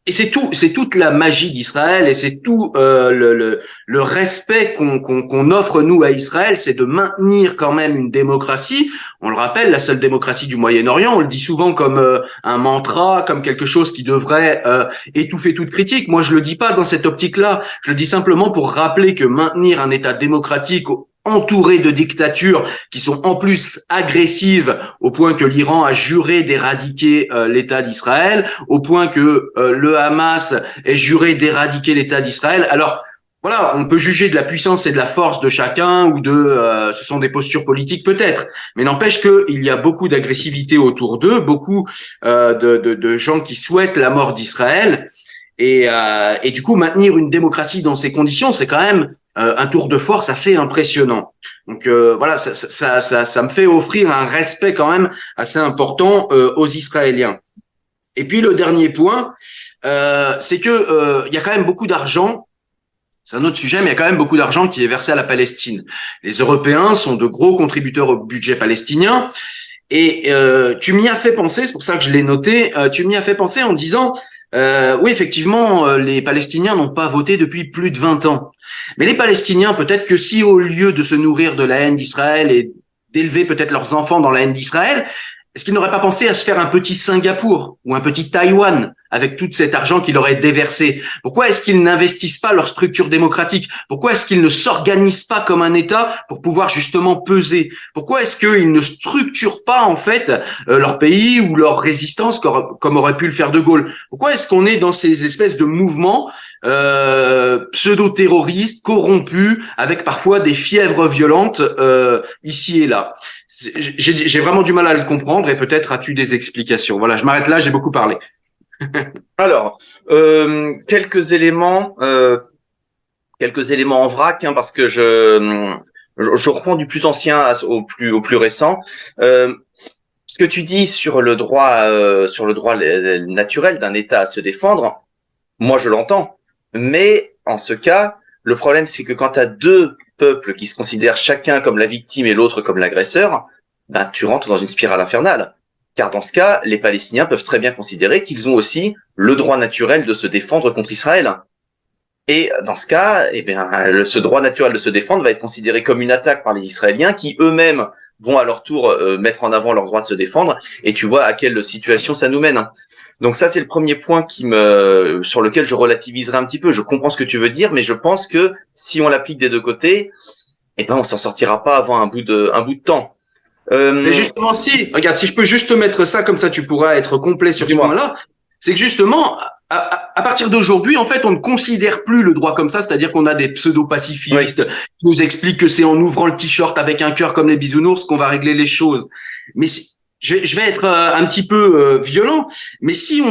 Et c'est toute la magie d'Israël et c'est tout le respect qu'on offre nous à Israël, c'est de maintenir quand même une démocratie. On le rappelle, la seule démocratie du Moyen-Orient. On le dit souvent comme un mantra, comme quelque chose qui devrait étouffer toute critique. Moi, je le dis pas dans cette optique-là. Je le dis simplement pour rappeler que maintenir un État démocratique entouré de dictatures qui sont en plus agressives au point que l'Iran a juré d'éradiquer l'État d'Israël, au point que le Hamas ait juré d'éradiquer l'État d'Israël. Alors voilà, on peut juger de la puissance et de la force de chacun ou de ce sont des postures politiques peut-être, mais n'empêche qu'il y a beaucoup d'agressivité autour d'eux, beaucoup de gens qui souhaitent la mort d'Israël et du coup maintenir une démocratie dans ces conditions, c'est quand même un tour de force assez impressionnant. Donc voilà, ça me fait offrir un respect quand même assez important aux Israéliens. Et puis le dernier point, c'est que il y a quand même beaucoup d'argent. C'est un autre sujet, mais il y a quand même beaucoup d'argent qui est versé à la Palestine. Les Européens sont de gros contributeurs au budget palestinien. Et tu m'y as fait penser, c'est pour ça que je l'ai noté, tu m'y as fait penser en disant, oui, effectivement, les Palestiniens n'ont pas voté depuis plus de 20 ans. Mais les Palestiniens, peut-être que si au lieu de se nourrir de la haine d'Israël et d'élever peut-être leurs enfants dans la haine d'Israël, est-ce qu'ils n'auraient pas pensé à se faire un petit Singapour ou un petit Taïwan avec tout cet argent qu'il aurait déversé? Pourquoi est-ce qu'ils n'investissent pas leur structure démocratique? Pourquoi est-ce qu'ils ne s'organisent pas comme un État pour pouvoir justement peser? Pourquoi est-ce qu'ils ne structurent pas en fait leur pays ou leur résistance comme aurait pu le faire De Gaulle? Pourquoi est-ce qu'on est dans ces espèces de mouvements pseudo-terroristes, corrompus, avec parfois des fièvres violentes ici et là? J'ai vraiment du mal à le comprendre et peut-être as-tu des explications. Voilà, je m'arrête là, j'ai beaucoup parlé. Alors, quelques éléments en vrac, hein, parce que je reprends du plus ancien au plus récent. Euh, Ce que tu dis sur le droit naturel d'un État à se défendre, moi je l'entends. Mais en ce cas, le problème c'est que quand tu as deux peuples qui se considèrent chacun comme la victime et l'autre comme l'agresseur, ben tu rentres dans une spirale infernale. Car dans ce cas, les Palestiniens peuvent très bien considérer qu'ils ont aussi le droit naturel de se défendre contre Israël. Et dans ce cas, eh bien, ce droit naturel de se défendre va être considéré comme une attaque par les Israéliens qui eux-mêmes vont à leur tour mettre en avant leur droit de se défendre. Et tu vois à quelle situation ça nous mène, hein. Donc ça, c'est le premier point sur lequel je relativiserai un petit peu. Je comprends ce que tu veux dire, mais je pense que si on l'applique des deux côtés, eh ben, on s'en sortira pas avant un bout de temps. Mais justement, si, regarde, si je peux juste te mettre ça, comme ça tu pourras être complet sur ce Dis-moi. point-là, c'est que justement, à partir d'aujourd'hui, en fait, on ne considère plus le droit comme ça, c'est-à-dire qu'on a des Oui. pseudo-pacifistes qui nous expliquent que c'est en ouvrant le t-shirt avec un cœur comme les bisounours qu'on va régler les choses. Mais je vais être un petit peu violent, mais si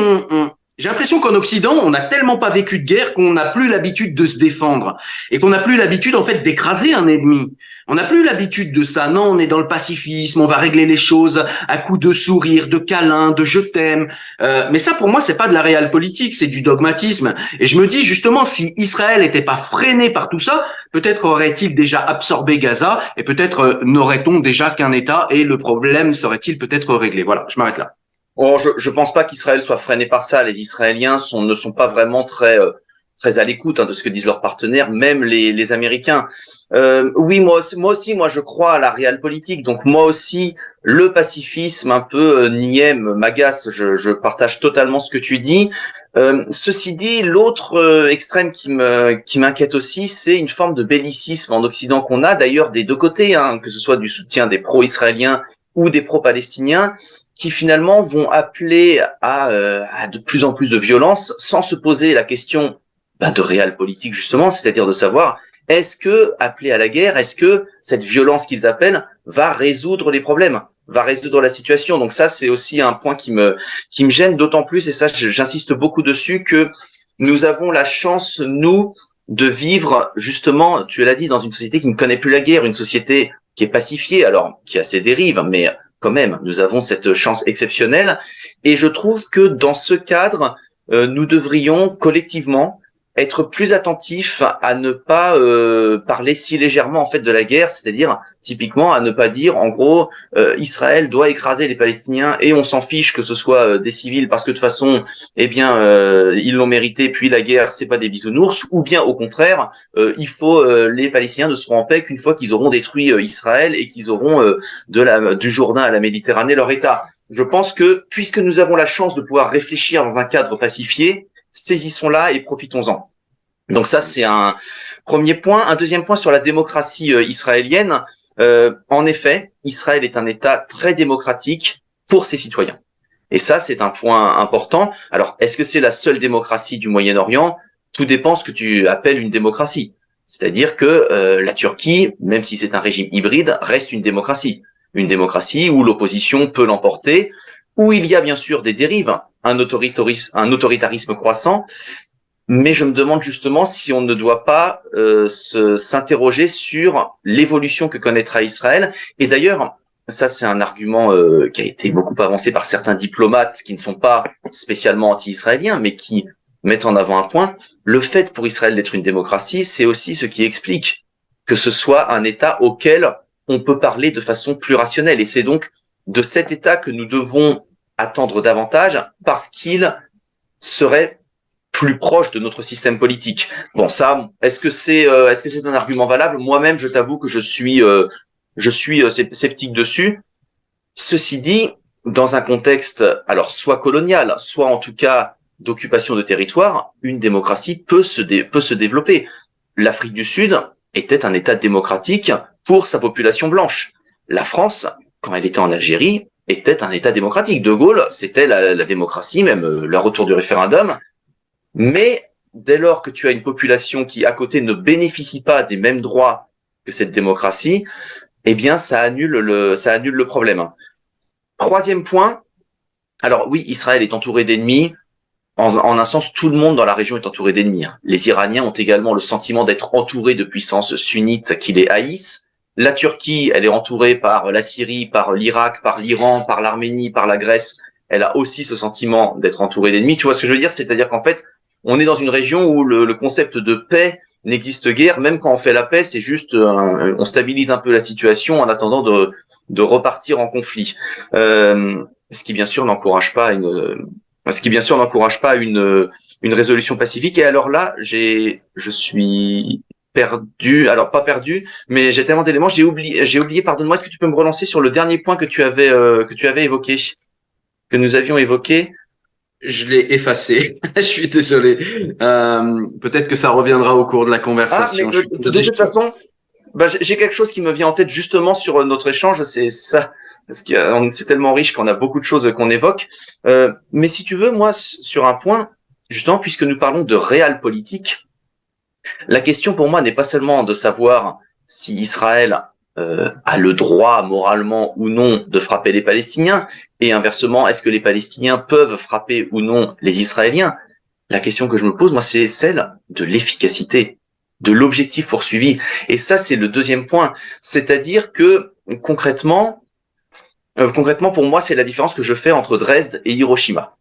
j'ai l'impression qu'en Occident, on n'a tellement pas vécu de guerre qu'on n'a plus l'habitude de se défendre et qu'on n'a plus l'habitude, en fait, d'écraser un ennemi. On n'a plus l'habitude de ça. Non, on est dans le pacifisme, on va régler les choses à coups de sourire, de câlins, de je t'aime. Mais ça, pour moi, c'est pas de la réelle politique, c'est du dogmatisme. Et je me dis justement, si Israël n'était pas freiné par tout ça, peut-être aurait-il déjà absorbé Gaza et peut-être n'aurait-on déjà qu'un État et le problème serait-il peut-être réglé. Voilà, je m'arrête là. Oh, je pense pas qu'Israël soit freiné par ça. Les Israéliens ne sont pas vraiment très à l'écoute, hein, de ce que disent leurs partenaires, même les Américains. Oui, moi aussi, moi je crois à la réelle politique. Donc moi aussi, le pacifisme un peu niais m'agace. Je partage totalement ce que tu dis. Ceci dit, l'autre extrême qui m'inquiète aussi, c'est une forme de bellicisme en Occident qu'on a d'ailleurs des deux côtés, hein, que ce soit du soutien des pro-israéliens ou des pro-palestiniens, qui finalement vont appeler à de plus en plus de violence sans se poser la question de réelle politique justement, c'est-à-dire de savoir est-ce que appeler à la guerre, est-ce que cette violence qu'ils appellent va résoudre les problèmes, va résoudre la situation. Donc ça, c'est aussi un point qui me gêne d'autant plus, et ça, j'insiste beaucoup dessus, que nous avons la chance, nous, de vivre justement, tu l'as dit, dans une société qui ne connaît plus la guerre, une société qui est pacifiée, alors qui a ses dérives, mais quand même, nous avons cette chance exceptionnelle. Et je trouve que dans ce cadre, nous devrions collectivement être plus attentifs à ne pas parler si légèrement en fait de la guerre, c'est-à-dire typiquement à ne pas dire en gros Israël doit écraser les Palestiniens et on s'en fiche que ce soit des civils parce que de toute façon eh bien ils l'ont mérité, puis la guerre c'est pas des bisounours, ou bien au contraire il faut les Palestiniens ne seront en paix qu'une fois qu'ils auront détruit Israël et qu'ils auront du Jourdain à la Méditerranée leur État. Je pense que puisque nous avons la chance de pouvoir réfléchir dans un cadre pacifié, saisissons-la et profitons-en. Donc ça, c'est un premier point. Un deuxième point sur la démocratie israélienne. En effet, Israël est un État très démocratique pour ses citoyens. Et ça, c'est un point important. Alors, est-ce que c'est la seule démocratie du Moyen-Orient? Tout dépend ce que tu appelles une démocratie. C'est-à-dire que la Turquie, même si c'est un régime hybride, reste une démocratie. Une démocratie où l'opposition peut l'emporter, où il y a bien sûr des dérives, un autoritarisme croissant, mais je me demande justement si on ne doit pas s'interroger sur l'évolution que connaîtra Israël. Et d'ailleurs, ça c'est un argument qui a été beaucoup avancé par certains diplomates qui ne sont pas spécialement anti-israéliens, mais qui mettent en avant un point. Le fait pour Israël d'être une démocratie, c'est aussi ce qui explique que ce soit un État auquel on peut parler de façon plus rationnelle. Et c'est donc de cet État que nous devons attendre davantage parce qu'il serait plus proche de notre système politique. Bon, ça, est-ce que c'est un argument valable? Moi-même, je t'avoue que je suis sceptique dessus. Ceci dit, dans un contexte, alors soit colonial, soit en tout cas d'occupation de territoire, une démocratie peut se développer. L'Afrique du Sud était un État démocratique pour sa population blanche. La France, quand elle était en Algérie, était un État démocratique. De Gaulle, c'était la démocratie, même le retour du référendum. Mais dès lors que tu as une population qui, à côté, ne bénéficie pas des mêmes droits que cette démocratie, eh bien, ça annule le problème. Troisième point. Alors oui, Israël est entouré d'ennemis. en un sens, tout le monde dans la région est entouré d'ennemis. Les Iraniens ont également le sentiment d'être entourés de puissances sunnites qui les haïssent. La Turquie, elle est entourée par la Syrie, par l'Irak, par l'Iran, par l'Arménie, par la Grèce. Elle a aussi ce sentiment d'être entourée d'ennemis. Tu vois ce que je veux dire? C'est-à-dire qu'en fait, on est dans une région où le concept de paix n'existe guère. Même quand on fait la paix, c'est juste, on stabilise un peu la situation en attendant de repartir en conflit. Ce qui bien sûr n'encourage pas une résolution pacifique. Et alors là, je suis perdu. Alors pas perdu, mais j'ai tellement d'éléments, j'ai oublié. Pardonne-moi. Est-ce que tu peux me relancer sur le dernier point que tu avais évoqué, que nous avions évoqué? Je l'ai effacé. Je suis désolé. Peut-être que ça reviendra au cours de la Ah, mais conversation. Je suis de désolé. toute façon, bah, j'ai quelque chose qui me vient en tête justement sur notre échange. C'est ça. Parce que c'est tellement riche qu'on a beaucoup de choses qu'on évoque. Mais si tu veux, moi, sur un point, justement, puisque nous parlons de réel politique, la question pour moi n'est pas seulement de savoir si Israël a le droit moralement ou non de frapper les Palestiniens, et inversement, est-ce que les Palestiniens peuvent frapper ou non les Israéliens? La question que je me pose, moi, c'est celle de l'efficacité, de l'objectif poursuivi. Et ça, c'est le deuxième point. C'est-à-dire que concrètement, pour moi, c'est la différence que je fais entre Dresde et Hiroshima.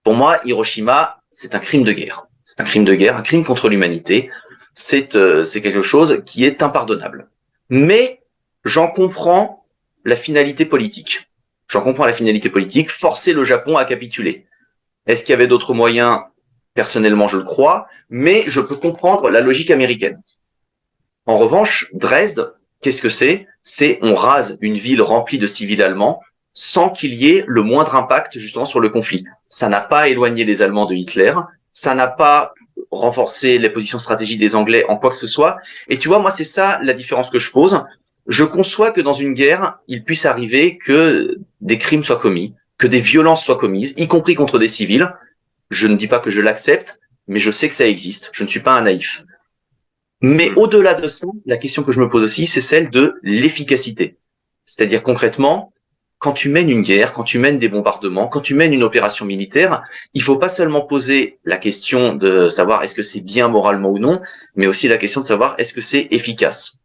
Pour moi, Hiroshima, c'est un crime de guerre. C'est un crime de guerre, un crime contre l'humanité. C'est quelque chose qui est impardonnable. Mais j'en comprends la finalité politique. J'en comprends la finalité politique, forcer le Japon à capituler. Est-ce qu'il y avait d'autres moyens? Personnellement, je le crois, mais je peux comprendre la logique américaine. En revanche, Dresde, qu'est-ce que c'est? C'est on rase une ville remplie de civils allemands sans qu'il y ait le moindre impact justement sur le conflit. Ça n'a pas éloigné les Allemands de Hitler, ça n'a pas renforcé les positions stratégiques des Anglais en quoi que ce soit. Et tu vois, moi, c'est ça la différence que je pose. Je conçois que dans une guerre, il puisse arriver que des crimes soient commis, que des violences soient commises, y compris contre des civils. Je ne dis pas que je l'accepte, mais je sais que ça existe. Je ne suis pas un naïf. Mais au-delà de ça, la question que je me pose aussi, c'est celle de l'efficacité. C'est-à-dire concrètement, quand tu mènes une guerre, quand tu mènes des bombardements, quand tu mènes une opération militaire, il faut pas seulement poser la question de savoir est-ce que c'est bien moralement ou non, mais aussi la question de savoir est-ce que c'est efficace.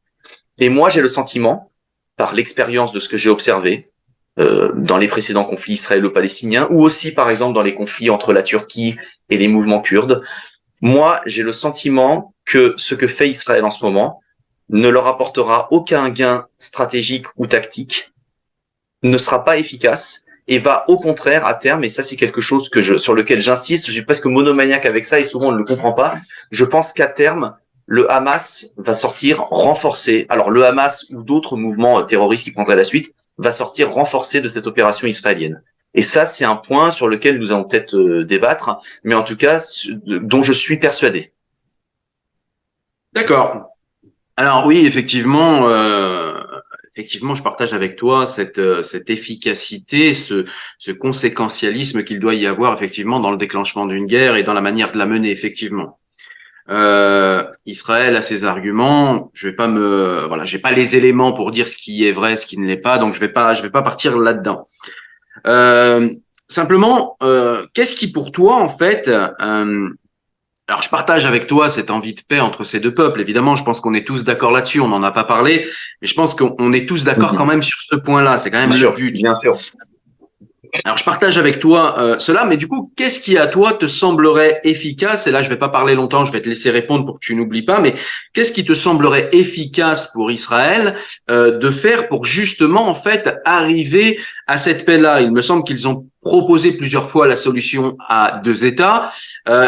Et moi, j'ai le sentiment, par l'expérience de ce que j'ai observé, dans les précédents conflits israélo-palestiniens, ou aussi par exemple dans les conflits entre la Turquie et les mouvements kurdes, moi, j'ai le sentiment que ce que fait Israël en ce moment ne leur apportera aucun gain stratégique ou tactique, ne sera pas efficace et va au contraire à terme, et ça c'est quelque chose sur lequel j'insiste, je suis presque monomaniaque avec ça et souvent on ne le comprend pas, je pense qu'à terme, le Hamas va sortir renforcé. Alors le Hamas ou d'autres mouvements terroristes qui prendraient la suite va sortir renforcé de cette opération israélienne. Et ça, c'est un point sur lequel nous allons peut-être débattre, mais en tout cas, dont je suis persuadé. D'accord. Alors oui, effectivement, je partage avec toi cette efficacité, ce conséquentialisme qu'il doit y avoir effectivement dans le déclenchement d'une guerre et dans la manière de la mener, effectivement. Israël a ses arguments. Je vais pas j'ai pas les éléments pour dire ce qui est vrai, ce qui ne l'est pas, donc je vais pas partir là-dedans. Simplement, qu'est-ce qui pour toi en fait alors, je partage avec toi cette envie de paix entre ces deux peuples. Évidemment, je pense qu'on est tous d'accord là-dessus. On n'en a pas parlé, mais je pense qu'on est tous d'accord quand même sur ce point-là. C'est quand même le but. Bien sûr. Alors, je partage avec toi cela, mais du coup, qu'est-ce qui à toi te semblerait efficace? Et là, je vais pas parler longtemps, je vais te laisser répondre pour que tu n'oublies pas. Mais qu'est-ce qui te semblerait efficace pour Israël de faire pour justement en fait arriver à cette paix-là? Il me semble qu'ils ont proposé plusieurs fois la solution à deux États.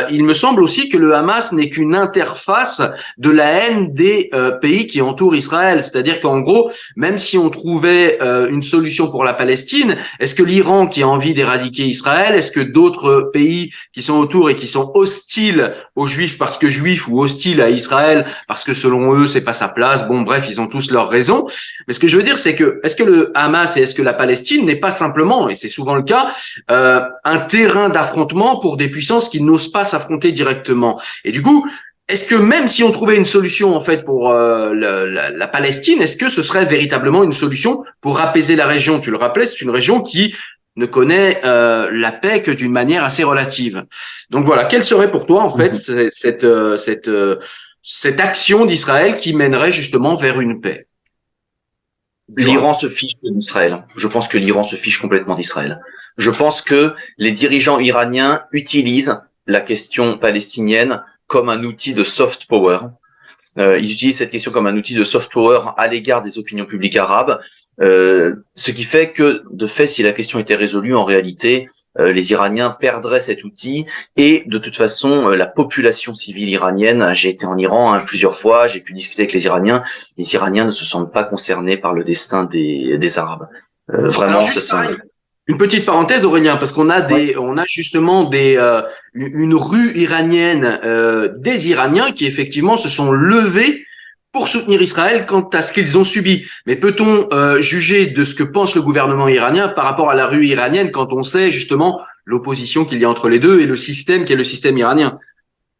Il me semble aussi que le Hamas n'est qu'une interface de la haine des pays qui entourent Israël. C'est-à-dire qu'en gros, même si on trouvait une solution pour la Palestine, est-ce que l'Iran qui a envie d'éradiquer Israël, est-ce que d'autres pays qui sont autour et qui sont hostiles aux Juifs parce que Juifs ou hostiles à Israël parce que selon eux c'est pas sa place, bon bref, ils ont tous leurs raisons. Mais ce que je veux dire, c'est que est-ce que le Hamas et est-ce que la Palestine n'est pas simplement, et c'est souvent le cas, un terrain d'affrontement pour des puissances qui n'osent pas s'affronter directement. Et du coup, est-ce que même si on trouvait une solution en fait pour la Palestine, est-ce que ce serait véritablement une solution pour apaiser la région? Tu le rappelais, c'est une région qui ne connaît la paix que d'une manière assez relative. Donc voilà, quelle serait pour toi en fait cette action d'Israël qui mènerait justement vers une paix L'Iran durable? se fiche d'Israël. Je pense que l'Iran se fiche complètement d'Israël. Je pense que les dirigeants iraniens utilisent la question palestinienne comme un outil de soft power. Ils utilisent cette question comme un outil de soft power à l'égard des opinions publiques arabes, ce qui fait que, de fait, si la question était résolue, en réalité, les Iraniens perdraient cet outil et, de toute façon, la population civile iranienne, j'ai été en Iran plusieurs fois, j'ai pu discuter avec les Iraniens ne se sentent pas concernés par le destin des Arabes. Alors Vraiment, ce juste sont... pareil, une petite parenthèse Aurélien, parce qu'on a Ouais. on a justement une rue iranienne des Iraniens qui effectivement se sont levés pour soutenir Israël quant à ce qu'ils ont subi. Mais peut-on juger de ce que pense le gouvernement iranien par rapport à la rue iranienne quand on sait justement l'opposition qu'il y a entre les deux et le système qui est le système iranien?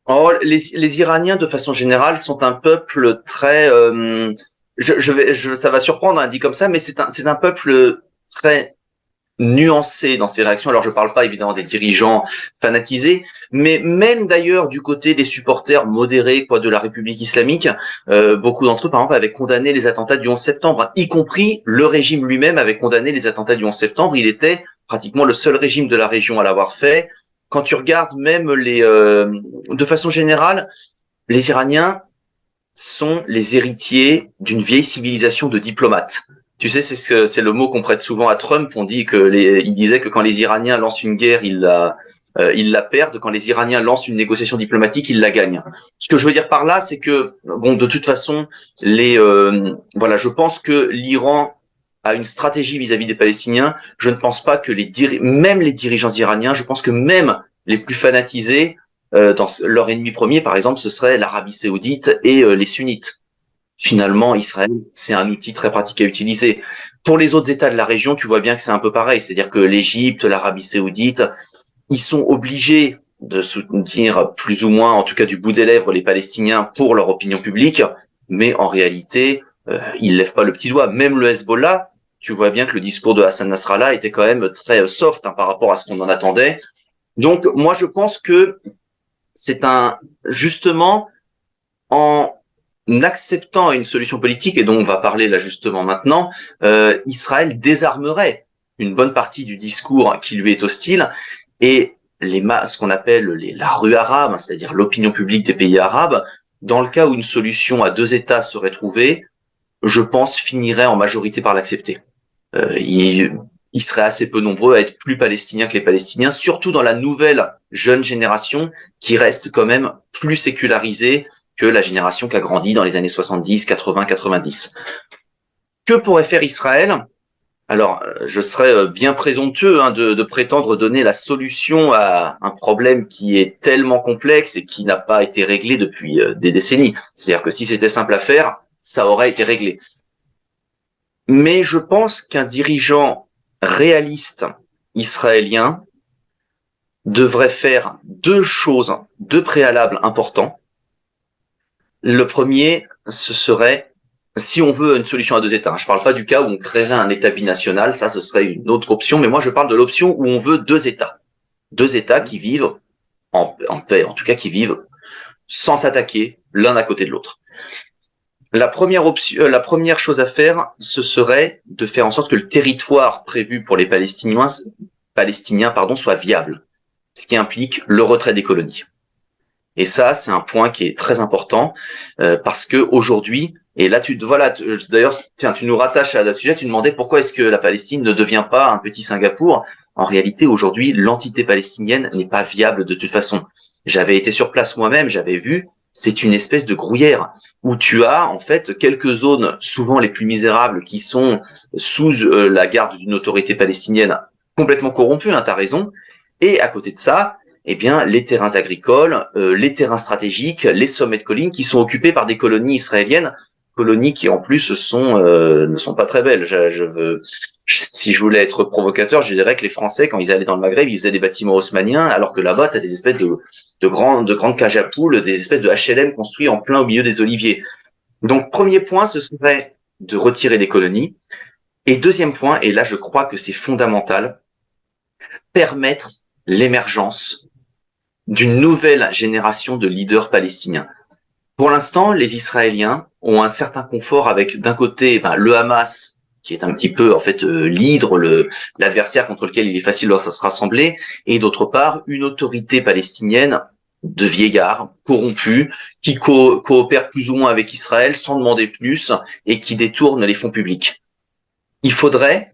Oh, les Iraniens, de façon générale, sont un peuple très... ça va surprendre, hein, dit comme ça, mais c'est un peuple très nuancé dans ses réactions. Alors, je parle pas évidemment des dirigeants fanatisés, mais même d'ailleurs du côté des supporters modérés de la République islamique, beaucoup d'entre eux, par exemple, avaient condamné les attentats du 11 septembre, hein, y compris le régime lui-même avait condamné les attentats du 11 septembre. Il était pratiquement le seul régime de la région à l'avoir fait. Quand tu regardes même de façon générale, les Iraniens sont les héritiers d'une vieille civilisation de diplomates. Tu sais, c'est le mot qu'on prête souvent à Trump. On dit il disait que quand les Iraniens lancent une guerre, ils la perdent. Quand les Iraniens lancent une négociation diplomatique, ils la gagnent. Ce que je veux dire par là, c'est que, bon, de toute façon, voilà, je pense que l'Iran a une stratégie vis-à-vis des Palestiniens. Je ne pense pas que même les dirigeants iraniens, je pense que même les plus fanatisés, dans leur ennemi premier, par exemple, ce serait l'Arabie Saoudite et les Sunnites. Finalement, Israël, c'est un outil très pratique à utiliser. Pour les autres États de la région, tu vois bien que c'est un peu pareil. C'est-à-dire que l'Égypte, l'Arabie Saoudite, ils sont obligés de soutenir plus ou moins, en tout cas du bout des lèvres, les Palestiniens pour leur opinion publique. Mais en réalité, ils lèvent pas le petit doigt. Même le Hezbollah, tu vois bien que le discours de Hassan Nasrallah était quand même très soft par rapport à ce qu'on en attendait. Donc, moi, je pense que justement, en acceptant une solution politique, et dont on va parler là justement maintenant, Israël désarmerait une bonne partie du discours qui lui est hostile, et ce qu'on appelle la rue arabe, hein, c'est-à-dire l'opinion publique des pays arabes, dans le cas où une solution à deux États serait trouvée, je pense finirait en majorité par l'accepter. Ils seraient assez peu nombreux à être plus palestiniens que les Palestiniens, surtout dans la nouvelle jeune génération qui reste quand même plus sécularisée que la génération qui a grandi dans les années 70, 80, 90. Que pourrait faire Israël? Alors, je serais bien présomptueux de prétendre donner la solution à un problème qui est tellement complexe et qui n'a pas été réglé depuis des décennies. C'est-à-dire que si c'était simple à faire, ça aurait été réglé. Mais je pense qu'un dirigeant réaliste israélien devrait faire deux choses, deux préalables importants. Le premier, ce serait, si on veut une solution à deux États, je ne parle pas du cas où on créerait un État binational, ça ce serait une autre option, mais moi je parle de l'option où on veut deux États qui vivent en paix, en tout cas qui vivent sans s'attaquer l'un à côté de l'autre. La première chose à faire, ce serait de faire en sorte que le territoire prévu pour les Palestiniens, soit viable, ce qui implique le retrait des colonies. Et ça, c'est un point qui est très important parce que aujourd'hui, et là, d'ailleurs, tiens, tu nous rattaches à ce sujet. Tu demandais pourquoi est-ce que la Palestine ne devient pas un petit Singapour. En réalité, aujourd'hui, l'entité palestinienne n'est pas viable de toute façon. J'avais été sur place moi-même, j'avais vu. C'est une espèce de gruyère où tu as en fait quelques zones, souvent les plus misérables, qui sont sous la garde d'une autorité palestinienne complètement corrompue. T'as raison. Et à côté de ça, eh bien, les terrains agricoles, les terrains stratégiques, les sommets de collines qui sont occupés par des colonies israéliennes, colonies qui en plus ne sont pas très belles. Si je voulais être provocateur, je dirais que les Français, quand ils allaient dans le Maghreb, ils faisaient des bâtiments haussmanniens, alors que là-bas, tu as des espèces de grandes cages à poules, des espèces de HLM construits en plein au milieu des oliviers. Donc, premier point, ce serait de retirer les colonies. Et deuxième point, et là, je crois que c'est fondamental, permettre l'émergence d'une nouvelle génération de leaders palestiniens. Pour l'instant, les Israéliens ont un certain confort avec, d'un côté, le Hamas, qui est un petit peu, en fait, l'hydre, l'adversaire contre lequel il est facile de se rassembler, et d'autre part, une autorité palestinienne de vieillards, corrompus, qui coopèrent plus ou moins avec Israël sans demander plus, et qui détournent les fonds publics. Il faudrait,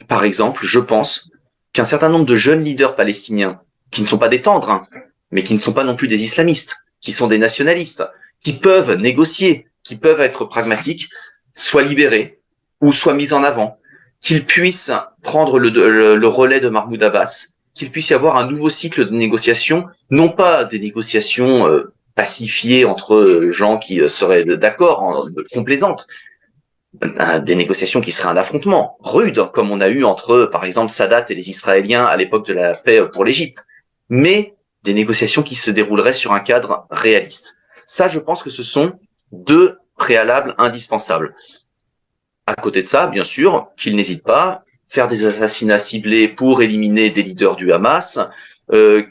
par exemple, je pense, qu'un certain nombre de jeunes leaders palestiniens, qui ne sont pas des tendres, mais qui ne sont pas non plus des islamistes, qui sont des nationalistes, qui peuvent négocier, qui peuvent être pragmatiques, soient libérés ou soient mis en avant, qu'ils puissent prendre le relais de Mahmoud Abbas, qu'il puisse y avoir un nouveau cycle de négociations, non pas des négociations pacifiées entre gens qui seraient d'accord, complaisantes, des négociations qui seraient un affrontement rude, comme on a eu entre, par exemple, Sadat et les Israéliens à l'époque de la paix pour l'Égypte, mais des négociations qui se dérouleraient sur un cadre réaliste. Ça, je pense que ce sont deux préalables indispensables. À côté de ça, bien sûr, qu'ils n'hésitent pas, faire des assassinats ciblés pour éliminer des leaders du Hamas,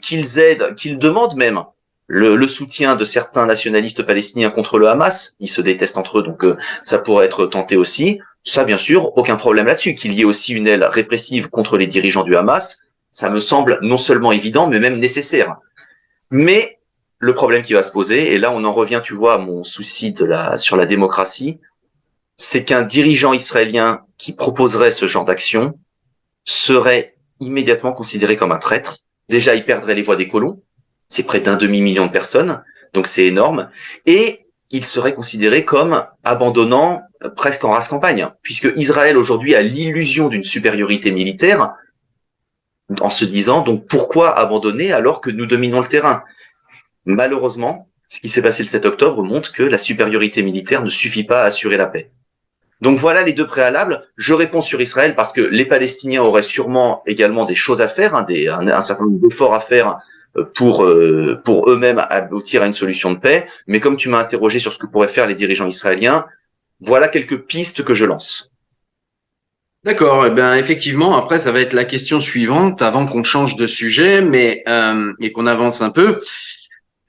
qu'ils aident, qu'ils demandent même le soutien de certains nationalistes palestiniens contre le Hamas. Ils se détestent entre eux, donc ça pourrait être tenté aussi. Ça, bien sûr, aucun problème là-dessus. Qu'il y ait aussi une aile répressive contre les dirigeants du Hamas, ça me semble non seulement évident, mais même nécessaire. Mais le problème qui va se poser, et là on en revient, tu vois, à mon souci sur la démocratie, c'est qu'un dirigeant israélien qui proposerait ce genre d'action serait immédiatement considéré comme un traître. Déjà, il perdrait les voix des colons, c'est près d'un demi-million de personnes, donc c'est énorme, et il serait considéré comme abandonnant presque en race campagne, puisque Israël aujourd'hui a l'illusion d'une supériorité militaire, en se disant donc pourquoi abandonner alors que nous dominons le terrain. Malheureusement, ce qui s'est passé le 7 octobre montre que la supériorité militaire ne suffit pas à assurer la paix. Donc voilà les deux préalables. Je réponds sur Israël parce que les Palestiniens auraient sûrement également des choses à faire, un certain nombre d'efforts à faire pour eux-mêmes aboutir à une solution de paix. Mais comme tu m'as interrogé sur ce que pourraient faire les dirigeants israéliens, voilà quelques pistes que je lance. D'accord, eh bien effectivement, après ça va être la question suivante avant qu'on change de sujet, mais et qu'on avance un peu.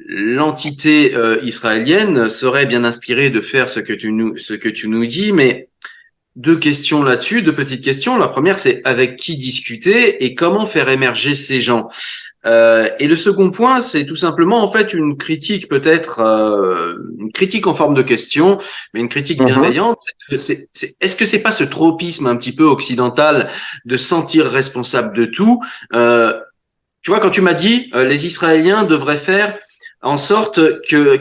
L'entité israélienne serait bien inspirée de faire ce que tu nous dis, mais deux questions là-dessus, deux petites questions. La première, c'est avec qui discuter et comment faire émerger ces gens. Et le second point, c'est tout simplement en fait une critique peut-être, une critique en forme de question, mais une critique bienveillante. Est-ce que c'est pas ce tropisme un petit peu occidental de sentir responsable de tout? Tu vois, quand tu m'as dit les Israéliens devraient faire en sorte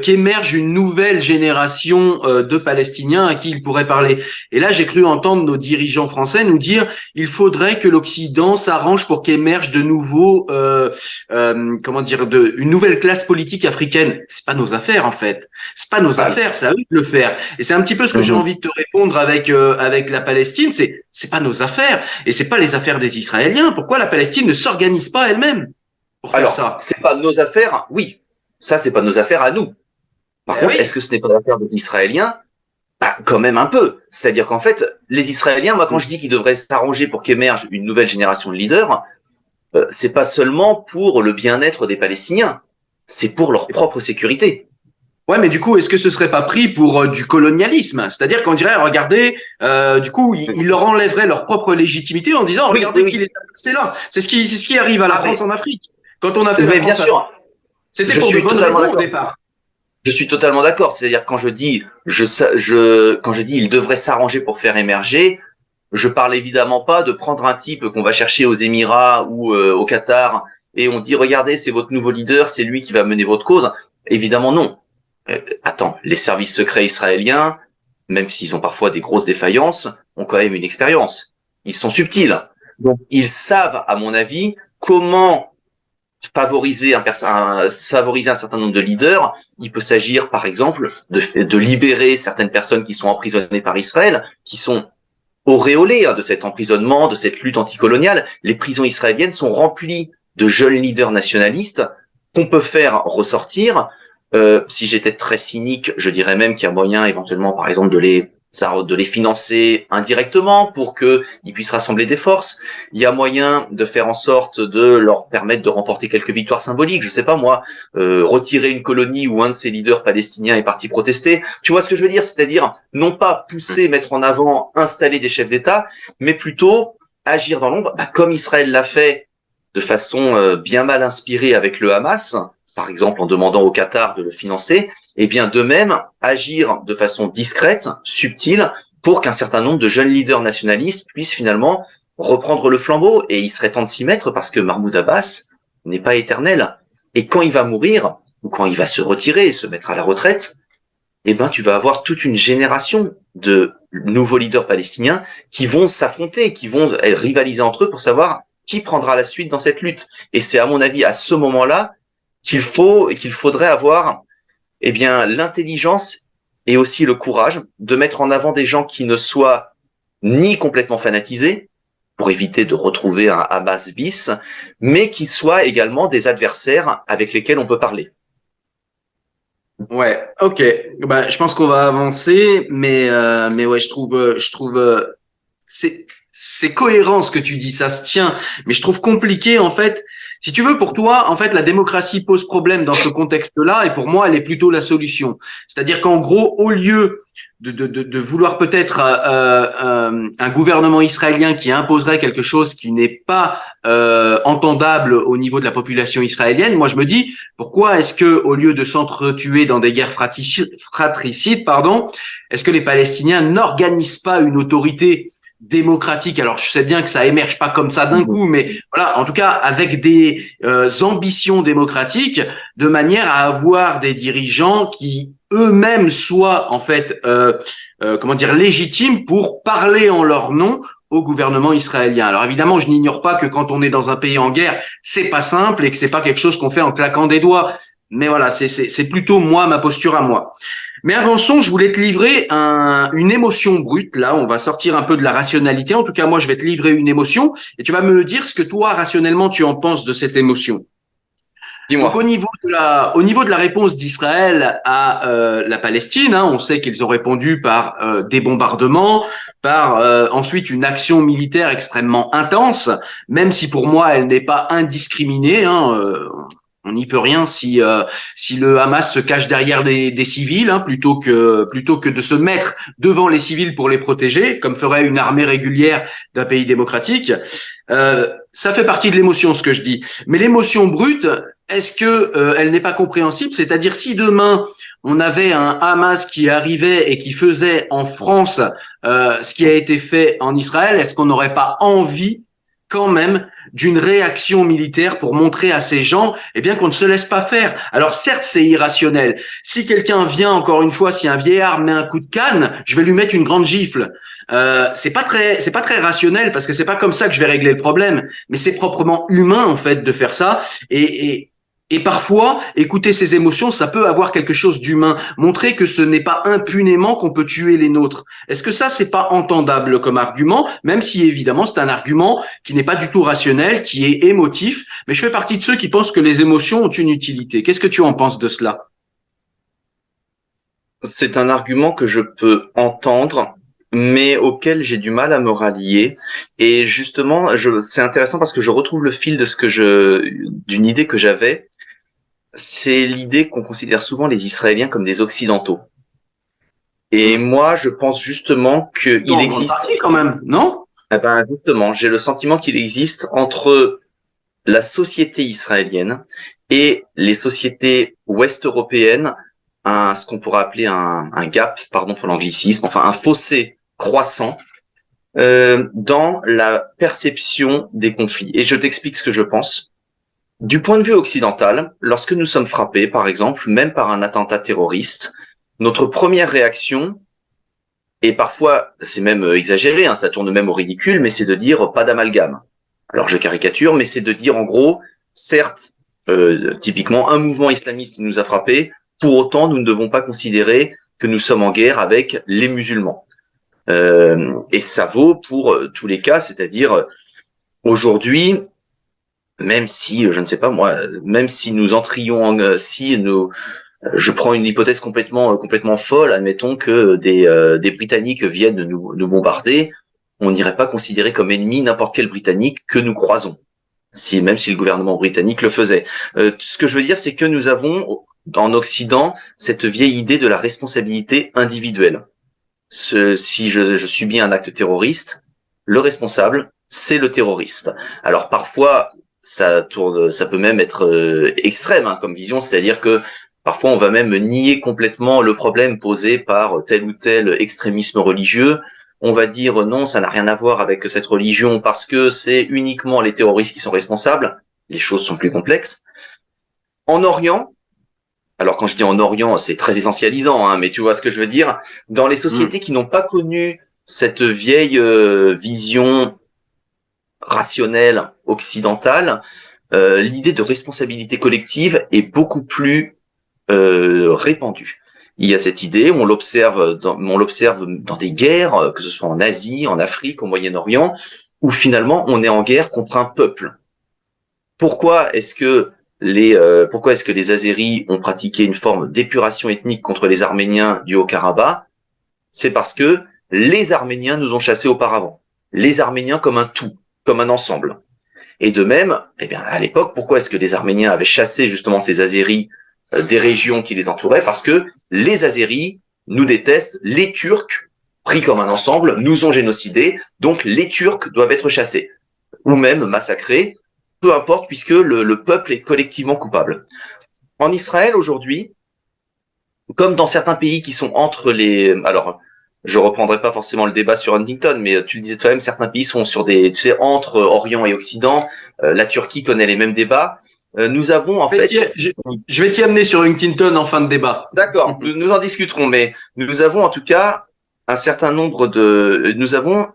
qu'émerge une nouvelle génération de Palestiniens à qui ils pourraient parler. Et là, j'ai cru entendre nos dirigeants français nous dire il faudrait que l'Occident s'arrange pour qu'émerge de nouveaux, une nouvelle classe politique africaine. C'est pas nos affaires en fait. C'est pas nos affaires, c'est à eux de le faire. Et c'est un petit peu ce que j'ai envie de te répondre avec la Palestine. C'est pas nos affaires et c'est pas les affaires des Israéliens. Pourquoi la Palestine ne s'organise pas elle-même pour faire ça? C'est pas nos affaires, oui. Ça, c'est pas nos affaires à nous. Par contre, est-ce que ce n'est pas l'affaire des Israéliens? Quand même un peu. C'est-à-dire qu'en fait, les Israéliens, moi, quand je dis qu'ils devraient s'arranger pour qu'émerge une nouvelle génération de leaders, c'est pas seulement pour le bien-être des Palestiniens, c'est pour leur propre sécurité. Ouais, mais du coup, est-ce que ce serait pas pris pour du colonialisme? C'est-à-dire qu'on dirait, regardez, du coup, ils leur enlèveraient leur propre légitimité en disant, regardez qui les a placés là. C'est ce qui arrive à la France en Afrique. Quand on a fait la France, bien sûr. C'était pour de bonnes raisons au départ. Je suis totalement d'accord. C'est-à-dire quand je dis, quand je dis, ils devraient s'arranger pour faire émerger, je parle évidemment pas de prendre un type qu'on va chercher aux Émirats ou au Qatar et on dit, regardez, c'est votre nouveau leader, c'est lui qui va mener votre cause. Évidemment non. Attends, les services secrets israéliens, même s'ils ont parfois des grosses défaillances, ont quand même une expérience. Ils sont subtils. Donc, ils savent, à mon avis, comment favoriser un certain nombre de leaders. Il peut s'agir, par exemple, de libérer certaines personnes qui sont emprisonnées par Israël, qui sont auréolées de cet emprisonnement, de cette lutte anticoloniale. Les prisons israéliennes sont remplies de jeunes leaders nationalistes qu'on peut faire ressortir. Si j'étais très cynique, je dirais même qu'il y a moyen éventuellement, par exemple, de les financer indirectement pour qu'ils puissent rassembler des forces. Il y a moyen de faire en sorte de leur permettre de remporter quelques victoires symboliques. Je sais pas moi, retirer une colonie où un de ces leaders palestiniens est parti protester. Tu vois ce que je veux dire? C'est-à-dire non pas pousser, mettre en avant, installer des chefs d'État, mais plutôt agir dans l'ombre, comme Israël l'a fait de façon bien mal inspirée avec le Hamas, par exemple en demandant au Qatar de le financer. Et bien de même agir de façon discrète, subtile, pour qu'un certain nombre de jeunes leaders nationalistes puissent finalement reprendre le flambeau. Et il serait temps de s'y mettre parce que Mahmoud Abbas n'est pas éternel. Et quand il va mourir, ou quand il va se retirer et se mettre à la retraite, eh ben tu vas avoir toute une génération de nouveaux leaders palestiniens qui vont s'affronter, qui vont rivaliser entre eux pour savoir qui prendra la suite dans cette lutte. Et c'est à mon avis à ce moment-là qu'il faudrait avoir l'intelligence et aussi le courage de mettre en avant des gens qui ne soient ni complètement fanatisés, pour éviter de retrouver un Hamas bis, mais qui soient également des adversaires avec lesquels on peut parler. Ouais, ok. Bah, je pense qu'on va avancer, mais ouais, je trouve, c'est cohérent ce que tu dis, ça se tient. Mais je trouve compliqué en fait. Si tu veux, pour toi, en fait, la démocratie pose problème dans ce contexte-là, et pour moi, elle est plutôt la solution. C'est-à-dire qu'en gros, au lieu de vouloir peut-être un gouvernement israélien qui imposerait quelque chose qui n'est pas entendable au niveau de la population israélienne, moi je me dis pourquoi est-ce que au lieu de s'entretuer dans des guerres fratricides, pardon, est-ce que les Palestiniens n'organisent pas une autorité démocratique? Alors je sais bien que ça émerge pas comme ça d'un coup, mais voilà, en tout cas avec des ambitions démocratiques, de manière à avoir des dirigeants qui eux-mêmes soient en fait comment dire légitimes pour parler en leur nom au gouvernement israélien. Alors évidemment, je n'ignore pas que quand on est dans un pays en guerre, c'est pas simple et que c'est pas quelque chose qu'on fait en claquant des doigts. Mais voilà, c'est plutôt moi, ma posture à moi. Mais avançons, je voulais te livrer une émotion brute. Là, on va sortir un peu de la rationalité. En tout cas, moi, je vais te livrer une émotion et tu vas me dire ce que toi, rationnellement, tu en penses de cette émotion. Donc Dis-moi. au niveau de la réponse d'Israël à la Palestine, hein, on sait qu'ils ont répondu par des bombardements, par ensuite une action militaire extrêmement intense, même si pour moi elle n'est pas indiscriminée. Hein, on n'y peut rien si le Hamas se cache derrière des civils, hein, plutôt que de se mettre devant les civils pour les protéger, comme ferait une armée régulière d'un pays démocratique. Ça fait partie de l'émotion, ce que je dis. Mais l'émotion brute, est-ce que elle n'est pas compréhensible? C'est-à-dire si demain on avait un Hamas qui arrivait et qui faisait en France ce qui a été fait en Israël, est-ce qu'on n'aurait pas envie quand même d'une réaction militaire pour montrer à ces gens eh bien qu'on ne se laisse pas faire? Alors certes, c'est irrationnel. Si quelqu'un vient, encore une fois, si un vieillard met un coup de canne, je vais lui mettre une grande gifle. C'est pas très rationnel parce que c'est pas comme ça que je vais régler le problème, mais c'est proprement humain en fait de faire ça et parfois, écouter ses émotions, ça peut avoir quelque chose d'humain, montrer que ce n'est pas impunément qu'on peut tuer les nôtres. Est-ce que ça, c'est pas entendable comme argument, même si évidemment c'est un argument qui n'est pas du tout rationnel, qui est émotif, mais je fais partie de ceux qui pensent que les émotions ont une utilité. Qu'est-ce que tu en penses de cela? C'est un argument que je peux entendre, mais auquel j'ai du mal à me rallier. Et justement, c'est intéressant parce que je retrouve le fil de d'une idée que j'avais. C'est l'idée qu'on considère souvent les Israéliens comme des Occidentaux. Et moi, je pense justement qu'il En grande existe, partie quand même, non? justement, j'ai le sentiment qu'il existe entre la société israélienne et les sociétés ouest-européennes, ce qu'on pourrait appeler un gap, pardon pour l'anglicisme, enfin un fossé croissant dans la perception des conflits. Et je t'explique ce que je pense. Du point de vue occidental, lorsque nous sommes frappés, par exemple, même par un attentat terroriste, notre première réaction, et parfois c'est même exagéré, hein, ça tourne même au ridicule, mais c'est de dire pas d'amalgame. Alors je caricature, mais c'est de dire en gros, certes, typiquement un mouvement islamiste nous a frappés, pour autant nous ne devons pas considérer que nous sommes en guerre avec les musulmans. Et ça vaut pour tous les cas, c'est-à-dire aujourd'hui, même si, je ne sais pas moi, même si nous entrions, si nous Je prends une hypothèse complètement folle. Admettons que des Britanniques viennent nous bombarder. On n'irait pas considérer comme ennemi n'importe quel Britannique que nous croisons, même si le gouvernement britannique le faisait. Ce que je veux dire, c'est que nous avons en Occident cette vieille idée de la responsabilité individuelle. Si je subis un acte terroriste, le responsable, c'est le terroriste. Alors parfois, ça peut même être extrême comme vision, c'est-à-dire que parfois on va même nier complètement le problème posé par tel ou tel extrémisme religieux. On va dire non, ça n'a rien à voir avec cette religion parce que c'est uniquement les terroristes qui sont responsables. Les choses sont plus complexes. En Orient, alors quand je dis en Orient, c'est très essentialisant, mais tu vois ce que je veux dire. Dans les sociétés qui n'ont pas connu cette vieille vision rationnelle occidentale, l'idée de responsabilité collective est beaucoup plus répandue. Il y a cette idée, on l'observe dans des guerres, que ce soit en Asie, en Afrique, au Moyen-Orient, où finalement on est en guerre contre un peuple. Pourquoi est-ce que les Azéris ont pratiqué une forme d'épuration ethnique contre les Arméniens du Haut-Karabakh? C'est parce que les Arméniens nous ont chassés auparavant. Les Arméniens comme un tout, comme un ensemble. Et de même, à l'époque, pourquoi est-ce que les Arméniens avaient chassé justement ces Azéris des régions qui les entouraient? Parce que les Azéris nous détestent, les Turcs, pris comme un ensemble, nous ont génocidés, donc les Turcs doivent être chassés, ou même massacrés, peu importe, puisque le peuple est collectivement coupable. En Israël, aujourd'hui, comme dans certains pays qui sont entre les... Alors, je reprendrai pas forcément le débat sur Huntington, mais tu le disais toi-même, certains pays sont sur des... Tu sais, entre Orient et Occident, la Turquie connaît les mêmes débats. Nous avons en fait... Je vais t'y amener sur Huntington en fin de débat. D'accord, nous en discuterons, mais nous avons en tout cas un certain nombre de... Nous avons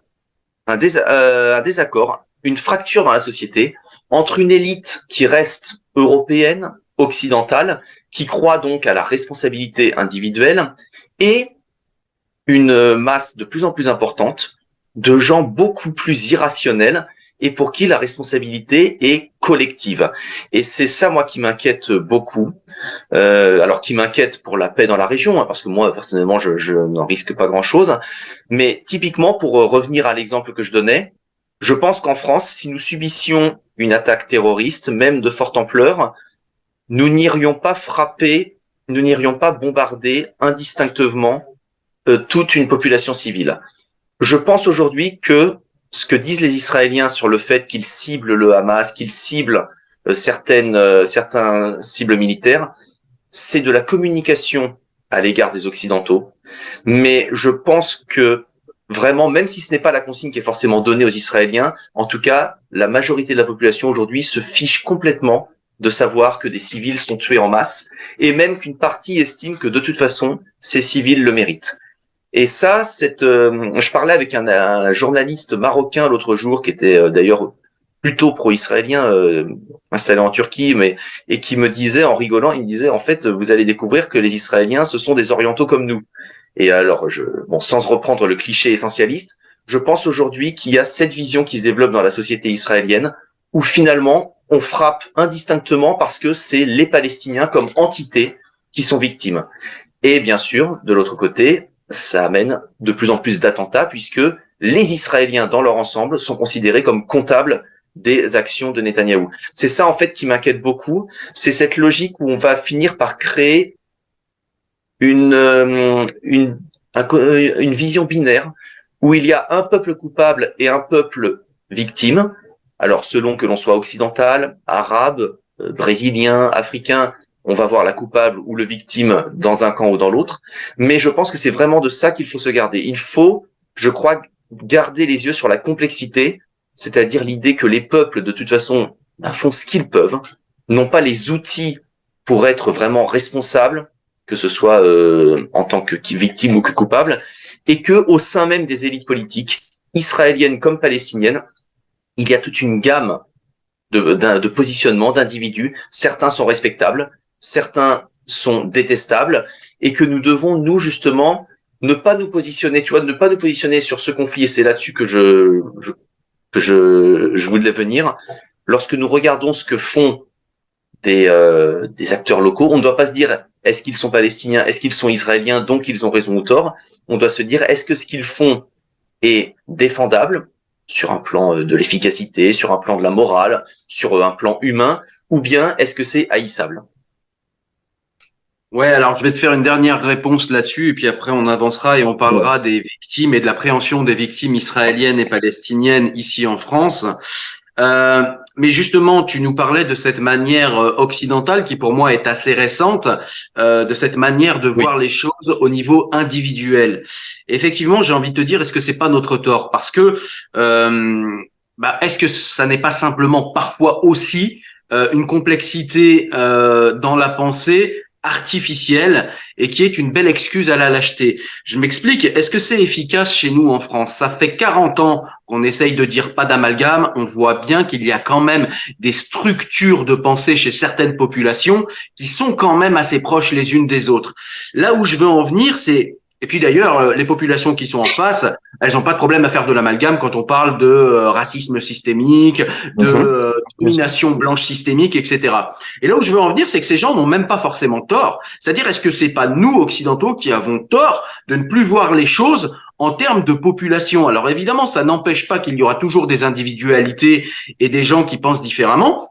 un désaccord, une fracture dans la société entre une élite qui reste européenne, occidentale, qui croit donc à la responsabilité individuelle, et une masse de plus en plus importante de gens beaucoup plus irrationnels et pour qui la responsabilité est collective. Et c'est ça, moi, qui m'inquiète beaucoup. Alors, qui m'inquiète pour la paix dans la région, parce que moi, personnellement, je n'en risque pas grand-chose. Mais typiquement, pour revenir à l'exemple que je donnais, je pense qu'en France, si nous subissions une attaque terroriste, même de forte ampleur, nous n'irions pas frapper, nous n'irions pas bombarder indistinctement toute une population civile. Je pense aujourd'hui que ce que disent les Israéliens sur le fait qu'ils ciblent le Hamas, qu'ils ciblent certains cibles militaires, c'est de la communication à l'égard des Occidentaux. Mais je pense que vraiment, même si ce n'est pas la consigne qui est forcément donnée aux Israéliens, en tout cas, la majorité de la population aujourd'hui se fiche complètement de savoir que des civils sont tués en masse, et même qu'une partie estime que de toute façon, ces civils le méritent. Et ça, je parlais avec un journaliste marocain l'autre jour, qui était d'ailleurs plutôt pro-israélien, installé en Turquie, et qui me disait, en rigolant, il me disait, en fait, vous allez découvrir que les Israéliens, ce sont des orientaux comme nous. Et alors, sans reprendre le cliché essentialiste, je pense aujourd'hui qu'il y a cette vision qui se développe dans la société israélienne, où finalement, on frappe indistinctement parce que c'est les Palestiniens comme entités qui sont victimes. Et bien sûr, de l'autre côté, ça amène de plus en plus d'attentats, puisque les Israéliens, dans leur ensemble, sont considérés comme comptables des actions de Netanyahou. C'est ça, en fait, qui m'inquiète beaucoup. C'est cette logique où on va finir par créer une vision binaire où il y a un peuple coupable et un peuple victime. Alors, selon que l'on soit occidental, arabe, brésilien, africain, on va voir la coupable ou le victime dans un camp ou dans l'autre. Mais je pense que c'est vraiment de ça qu'il faut se garder. Il faut, je crois, garder les yeux sur la complexité, c'est-à-dire l'idée que les peuples, de toute façon, font ce qu'ils peuvent, n'ont pas les outils pour être vraiment responsables, que ce soit en tant que victime ou que coupable, et que au sein même des élites politiques, israéliennes comme palestiniennes, il y a toute une gamme de positionnements, d'individus. Certains sont respectables, certains sont détestables, et que nous devons, nous, justement, ne pas nous positionner, tu vois, ne pas nous positionner sur ce conflit, et c'est là-dessus que je voulais venir. Lorsque nous regardons ce que font des acteurs locaux. On ne doit pas se dire est-ce qu'ils sont palestiniens, est-ce qu'ils sont israéliens, donc ils ont raison ou tort. On doit se dire est-ce que ce qu'ils font est défendable sur un plan de l'efficacité, sur un plan de la morale, sur un plan humain, ou bien est-ce que c'est haïssable? Ouais, alors je vais te faire une dernière réponse là-dessus, et puis après on avancera et on parlera des victimes et de la préhension des victimes israéliennes et palestiniennes ici en France. Mais justement, tu nous parlais de cette manière occidentale qui pour moi est assez récente, de cette manière de Oui. voir les choses au niveau individuel. Effectivement, j'ai envie de te dire, est-ce que c'est pas notre tort? Parce que est-ce que ça n'est pas simplement parfois aussi une complexité dans la pensée artificielle et qui est une belle excuse à la lâcheté. Je m'explique, est-ce que c'est efficace chez nous en France? Ça fait 40 ans qu'on essaye de dire pas d'amalgame, on voit bien qu'il y a quand même des structures de pensée chez certaines populations qui sont quand même assez proches les unes des autres. Là où je veux en venir, c'est et puis d'ailleurs, les populations qui sont en face, elles n'ont pas de problème à faire de l'amalgame quand on parle de racisme systémique, de Mhm. domination blanche systémique, etc. Et là où je veux en venir, c'est que ces gens n'ont même pas forcément tort. C'est-à-dire, est-ce que c'est pas nous, occidentaux, qui avons tort de ne plus voir les choses en termes de population? Alors évidemment, ça n'empêche pas qu'il y aura toujours des individualités et des gens qui pensent différemment.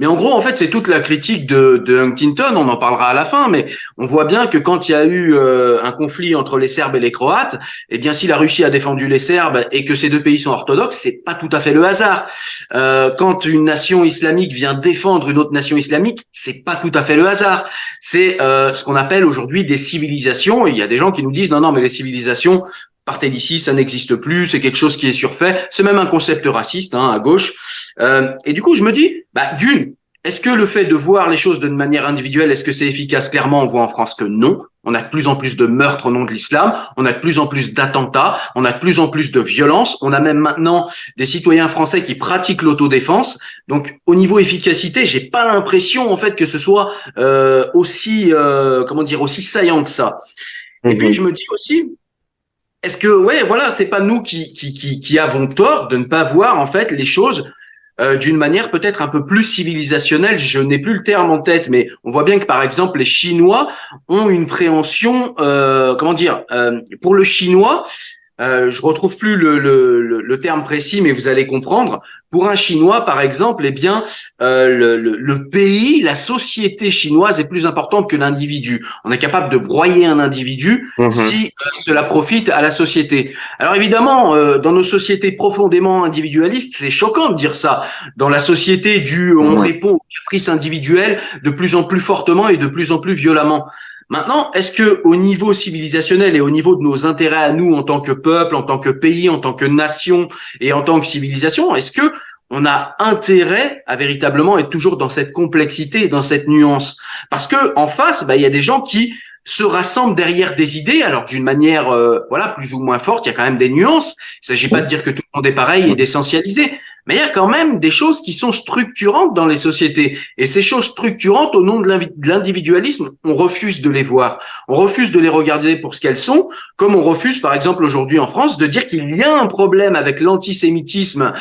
Mais en gros, en fait, c'est toute la critique de Huntington, on en parlera à la fin, mais on voit bien que quand il y a eu un conflit entre les Serbes et les Croates, eh bien, si la Russie a défendu les Serbes et que ces deux pays sont orthodoxes, c'est pas tout à fait le hasard. Quand une nation islamique vient défendre une autre nation islamique, c'est pas tout à fait le hasard. C'est ce qu'on appelle aujourd'hui des civilisations. Et il y a des gens qui nous disent non, non, mais les civilisations, partez d'ici, ça n'existe plus, c'est quelque chose qui est surfait. C'est même un concept raciste à gauche. Et du coup, je me dis, est-ce que le fait de voir les choses d'une manière individuelle, est-ce que c'est efficace? Clairement, on voit en France que non. On a de plus en plus de meurtres au nom de l'islam, on a de plus en plus d'attentats, on a de plus en plus de violences, on a même maintenant des citoyens français qui pratiquent l'autodéfense. Donc, au niveau efficacité, j'ai pas l'impression en fait que ce soit aussi saillant que ça. Et puis, je Mhm. me dis aussi, est-ce que, ouais, voilà, c'est pas nous qui avons tort de ne pas voir en fait les choses d'une manière peut-être un peu plus civilisationnelle. Je n'ai plus le terme en tête, mais on voit bien que par exemple les Chinois ont une préhension, pour le chinois, je retrouve plus le terme précis, mais vous allez comprendre. Pour un Chinois, par exemple, eh bien, le pays, la société chinoise est plus importante que l'individu. On est capable de broyer un individu Mhm. si cela profite à la société. Alors évidemment, dans nos sociétés profondément individualistes, c'est choquant de dire ça. Dans la société on Mhm. répond aux caprices individuels de plus en plus fortement et de plus en plus violemment. Maintenant, est-ce que au niveau civilisationnel et au niveau de nos intérêts à nous en tant que peuple, en tant que pays, en tant que nation et en tant que civilisation, est-ce que on a intérêt à véritablement être toujours dans cette complexité et dans cette nuance? Parce que en face, il y a des gens qui se rassemblent derrière des idées, alors d'une manière plus ou moins forte, il y a quand même des nuances. Il ne s'agit pas de dire que tout le monde est pareil et d'essentialiser, mais il y a quand même des choses qui sont structurantes dans les sociétés. Et ces choses structurantes, au nom de l'individualisme, on refuse de les voir. On refuse de les regarder pour ce qu'elles sont, comme on refuse, par exemple, aujourd'hui en France, de dire qu'il y a un problème avec l'antisémitisme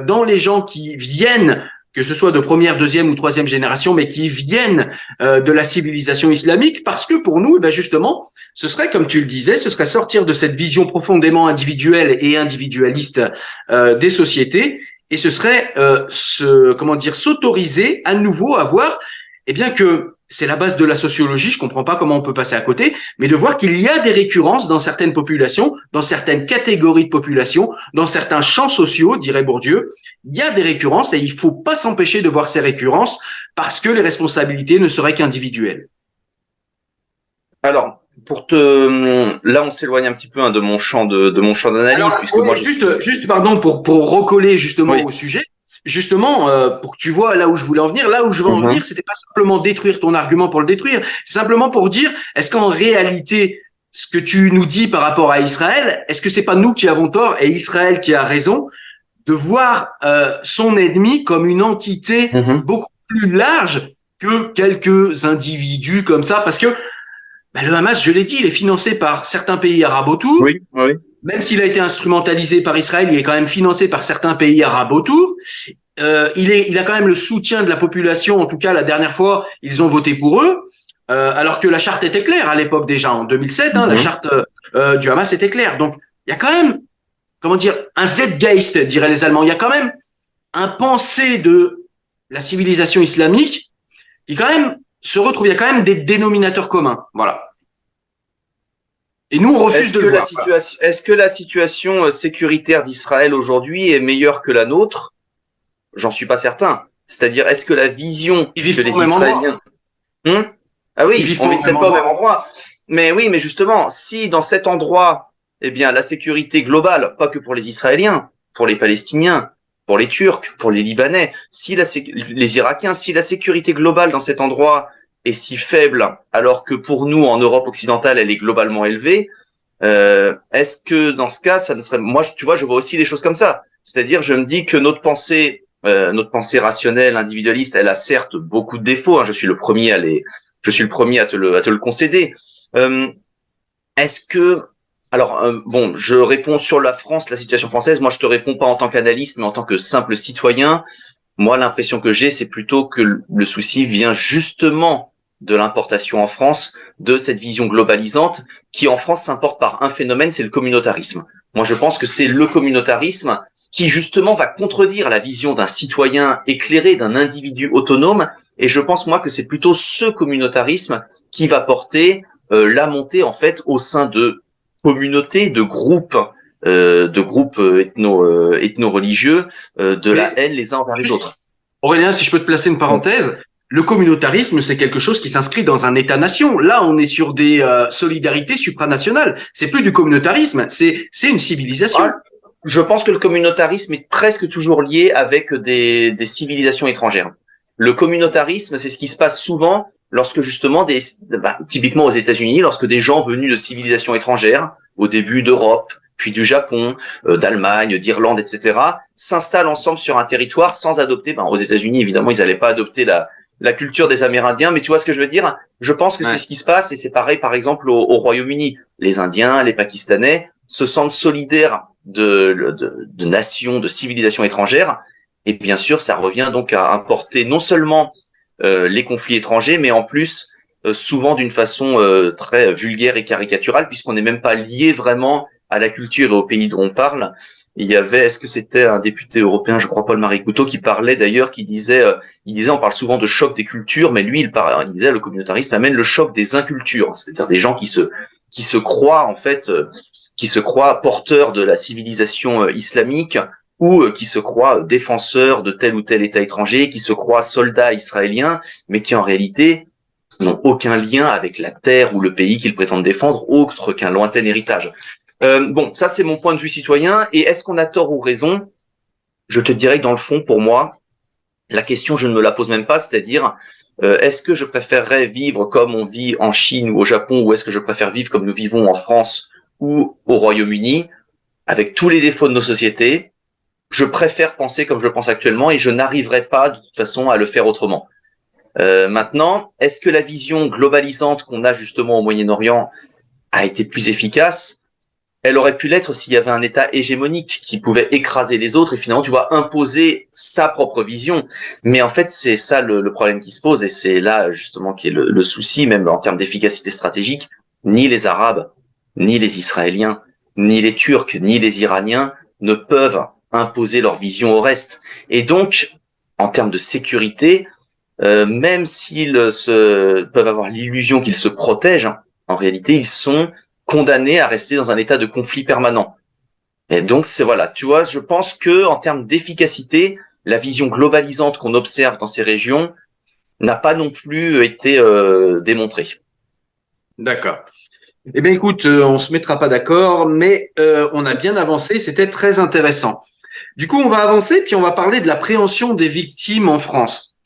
dans les gens qui viennent, que ce soit de première, deuxième ou troisième génération, mais qui viennent de la civilisation islamique, parce que pour nous, justement, ce serait, comme tu le disais, ce serait sortir de cette vision profondément individuelle et individualiste des sociétés, et ce serait s'autoriser à nouveau à voir, eh bien que c'est la base de la sociologie, je comprends pas comment on peut passer à côté, mais de voir qu'il y a des récurrences dans certaines populations, dans certaines catégories de population, dans certains champs sociaux, dirait Bourdieu, il y a des récurrences et il faut pas s'empêcher de voir ces récurrences parce que les responsabilités ne seraient qu'individuelles. Alors, là, on s'éloigne un petit peu de mon champ de mon champ Alors, d'analyse, puisque ouais, moi, juste pardon, pour recoller justement oui. au sujet, justement, pour que tu vois là où je voulais en venir, là où je veux en venir, Mhm. c'était pas simplement détruire ton argument pour le détruire, c'est simplement pour dire, est-ce qu'en réalité, ce que tu nous dis par rapport à Israël, est-ce que c'est pas nous qui avons tort et Israël qui a raison de voir son ennemi comme une entité Mhm. beaucoup plus large que quelques individus comme ça, parce que le Hamas, je l'ai dit, il est financé par certains pays arabes autour. Oui, oui. Même s'il a été instrumentalisé par Israël, il est quand même financé par certains pays arabes autour. il a quand même le soutien de la population. En tout cas, la dernière fois, ils ont voté pour eux, alors que la charte était claire à l'époque déjà, en 2007. La charte du Hamas était claire. Donc, il y a quand même, comment dire, un Zeitgeist, diraient les Allemands. Il y a quand même un pensée de la civilisation islamique qui quand même se retrouve. Il y a quand même des dénominateurs communs. Voilà. Et nous, on refuse de le voir. Est-ce que la situation sécuritaire d'Israël aujourd'hui est meilleure que la nôtre? J'en suis pas certain. C'est-à-dire, est-ce que la vision que les Israéliens... Ah oui, on vit peut-être pas au même endroit. Mais oui, mais justement, si dans cet endroit, eh bien, la sécurité globale, pas que pour les Israéliens, pour les Palestiniens, pour les Turcs, pour les Libanais, les Irakiens, si la sécurité globale dans cet endroit est si faible, alors que pour nous, en Europe occidentale, elle est globalement élevée, est-ce que dans ce cas, ça ne serait... Moi, tu vois, je vois aussi les choses comme ça. C'est-à-dire, je me dis que notre pensée rationnelle, individualiste, elle a certes beaucoup de défauts. Hein, je suis le premier à te le concéder. Est-ce que, alors bon, je réponds sur la France, la situation française. Moi, je te réponds pas en tant qu'analyste, mais en tant que simple citoyen. Moi, l'impression que j'ai, c'est plutôt que le souci vient justement de l'importation en France de cette vision globalisante qui, en France, s'importe par un phénomène, c'est le communautarisme. Moi, je pense que c'est le communautarisme qui, justement, va contredire la vision d'un citoyen éclairé, d'un individu autonome. Et je pense, moi, que c'est plutôt ce communautarisme qui va porter la montée, en fait, au sein de communautés, de groupes ethno-religieux, la haine les uns envers les autres. Aurélien, si je peux te placer une parenthèse, le communautarisme, c'est quelque chose qui s'inscrit dans un État-nation. Là, on est sur des solidarités supranationales. C'est plus du communautarisme, c'est une civilisation. Ouais. Je pense que le communautarisme est presque toujours lié avec des civilisations étrangères. Le communautarisme, c'est ce qui se passe souvent lorsque justement typiquement aux États-Unis, lorsque des gens venus de civilisations étrangères, au début d'Europe, puis du Japon, d'Allemagne, d'Irlande, etc., s'installent ensemble sur un territoire sans adopter. Aux États-Unis, évidemment, ils n'allaient pas adopter la culture des Amérindiens, mais tu vois ce que je veux dire? Je pense que c'est ce qui se passe, et c'est pareil, par exemple, au Royaume-Uni. Les Indiens, les Pakistanais se sentent solidaires de nations, de civilisations étrangères, et bien sûr, ça revient donc à importer non seulement les conflits étrangers, mais en plus, souvent d'une façon très vulgaire et caricaturale, puisqu'on n'est même pas lié vraiment à la culture et au pays dont on parle. Il y avait, est-ce que c'était un député européen, je crois Paul-Marie Couteau, qui parlait d'ailleurs, qui disait, on parle souvent de choc des cultures, mais lui, il disait, le communautarisme amène le choc des incultures, c'est-à-dire des gens qui se croient, en fait, qui se croient porteurs de la civilisation islamique, ou qui se croient défenseurs de tel ou tel État étranger, qui se croient soldats israéliens, mais qui en réalité n'ont aucun lien avec la terre ou le pays qu'ils prétendent défendre, autre qu'un lointain héritage. Bon, ça c'est mon point de vue citoyen. Et est-ce qu'on a tort ou raison? Je te dirais que dans le fond, pour moi, la question, je ne me la pose même pas, c'est-à-dire, est-ce que je préférerais vivre comme on vit en Chine ou au Japon, ou est-ce que je préfère vivre comme nous vivons en France ou au Royaume-Uni, avec tous les défauts de nos sociétés? Je préfère penser comme je pense actuellement et je n'arriverai pas de toute façon à le faire autrement. Maintenant, est-ce que la vision globalisante qu'on a justement au Moyen-Orient a été plus efficace? Elle aurait pu l'être s'il y avait un État hégémonique qui pouvait écraser les autres et finalement, tu vois, imposer sa propre vision. Mais en fait, c'est ça le problème qui se pose et c'est là justement qui est le souci, même en termes d'efficacité stratégique. Ni les Arabes, ni les Israéliens, ni les Turcs, ni les Iraniens ne peuvent imposer leur vision au reste. Et donc, en termes de sécurité, même s'ils peuvent avoir l'illusion qu'ils se protègent, en réalité, ils sont condamnés à rester dans un état de conflit permanent. Et donc, voilà, tu vois, je pense que en termes d'efficacité, la vision globalisante qu'on observe dans ces régions n'a pas non plus été démontrée. D'accord. Eh bien, écoute, on se mettra pas d'accord, mais on a bien avancé, c'était très intéressant. Du coup, on va avancer, puis on va parler de la préhension des victimes en France.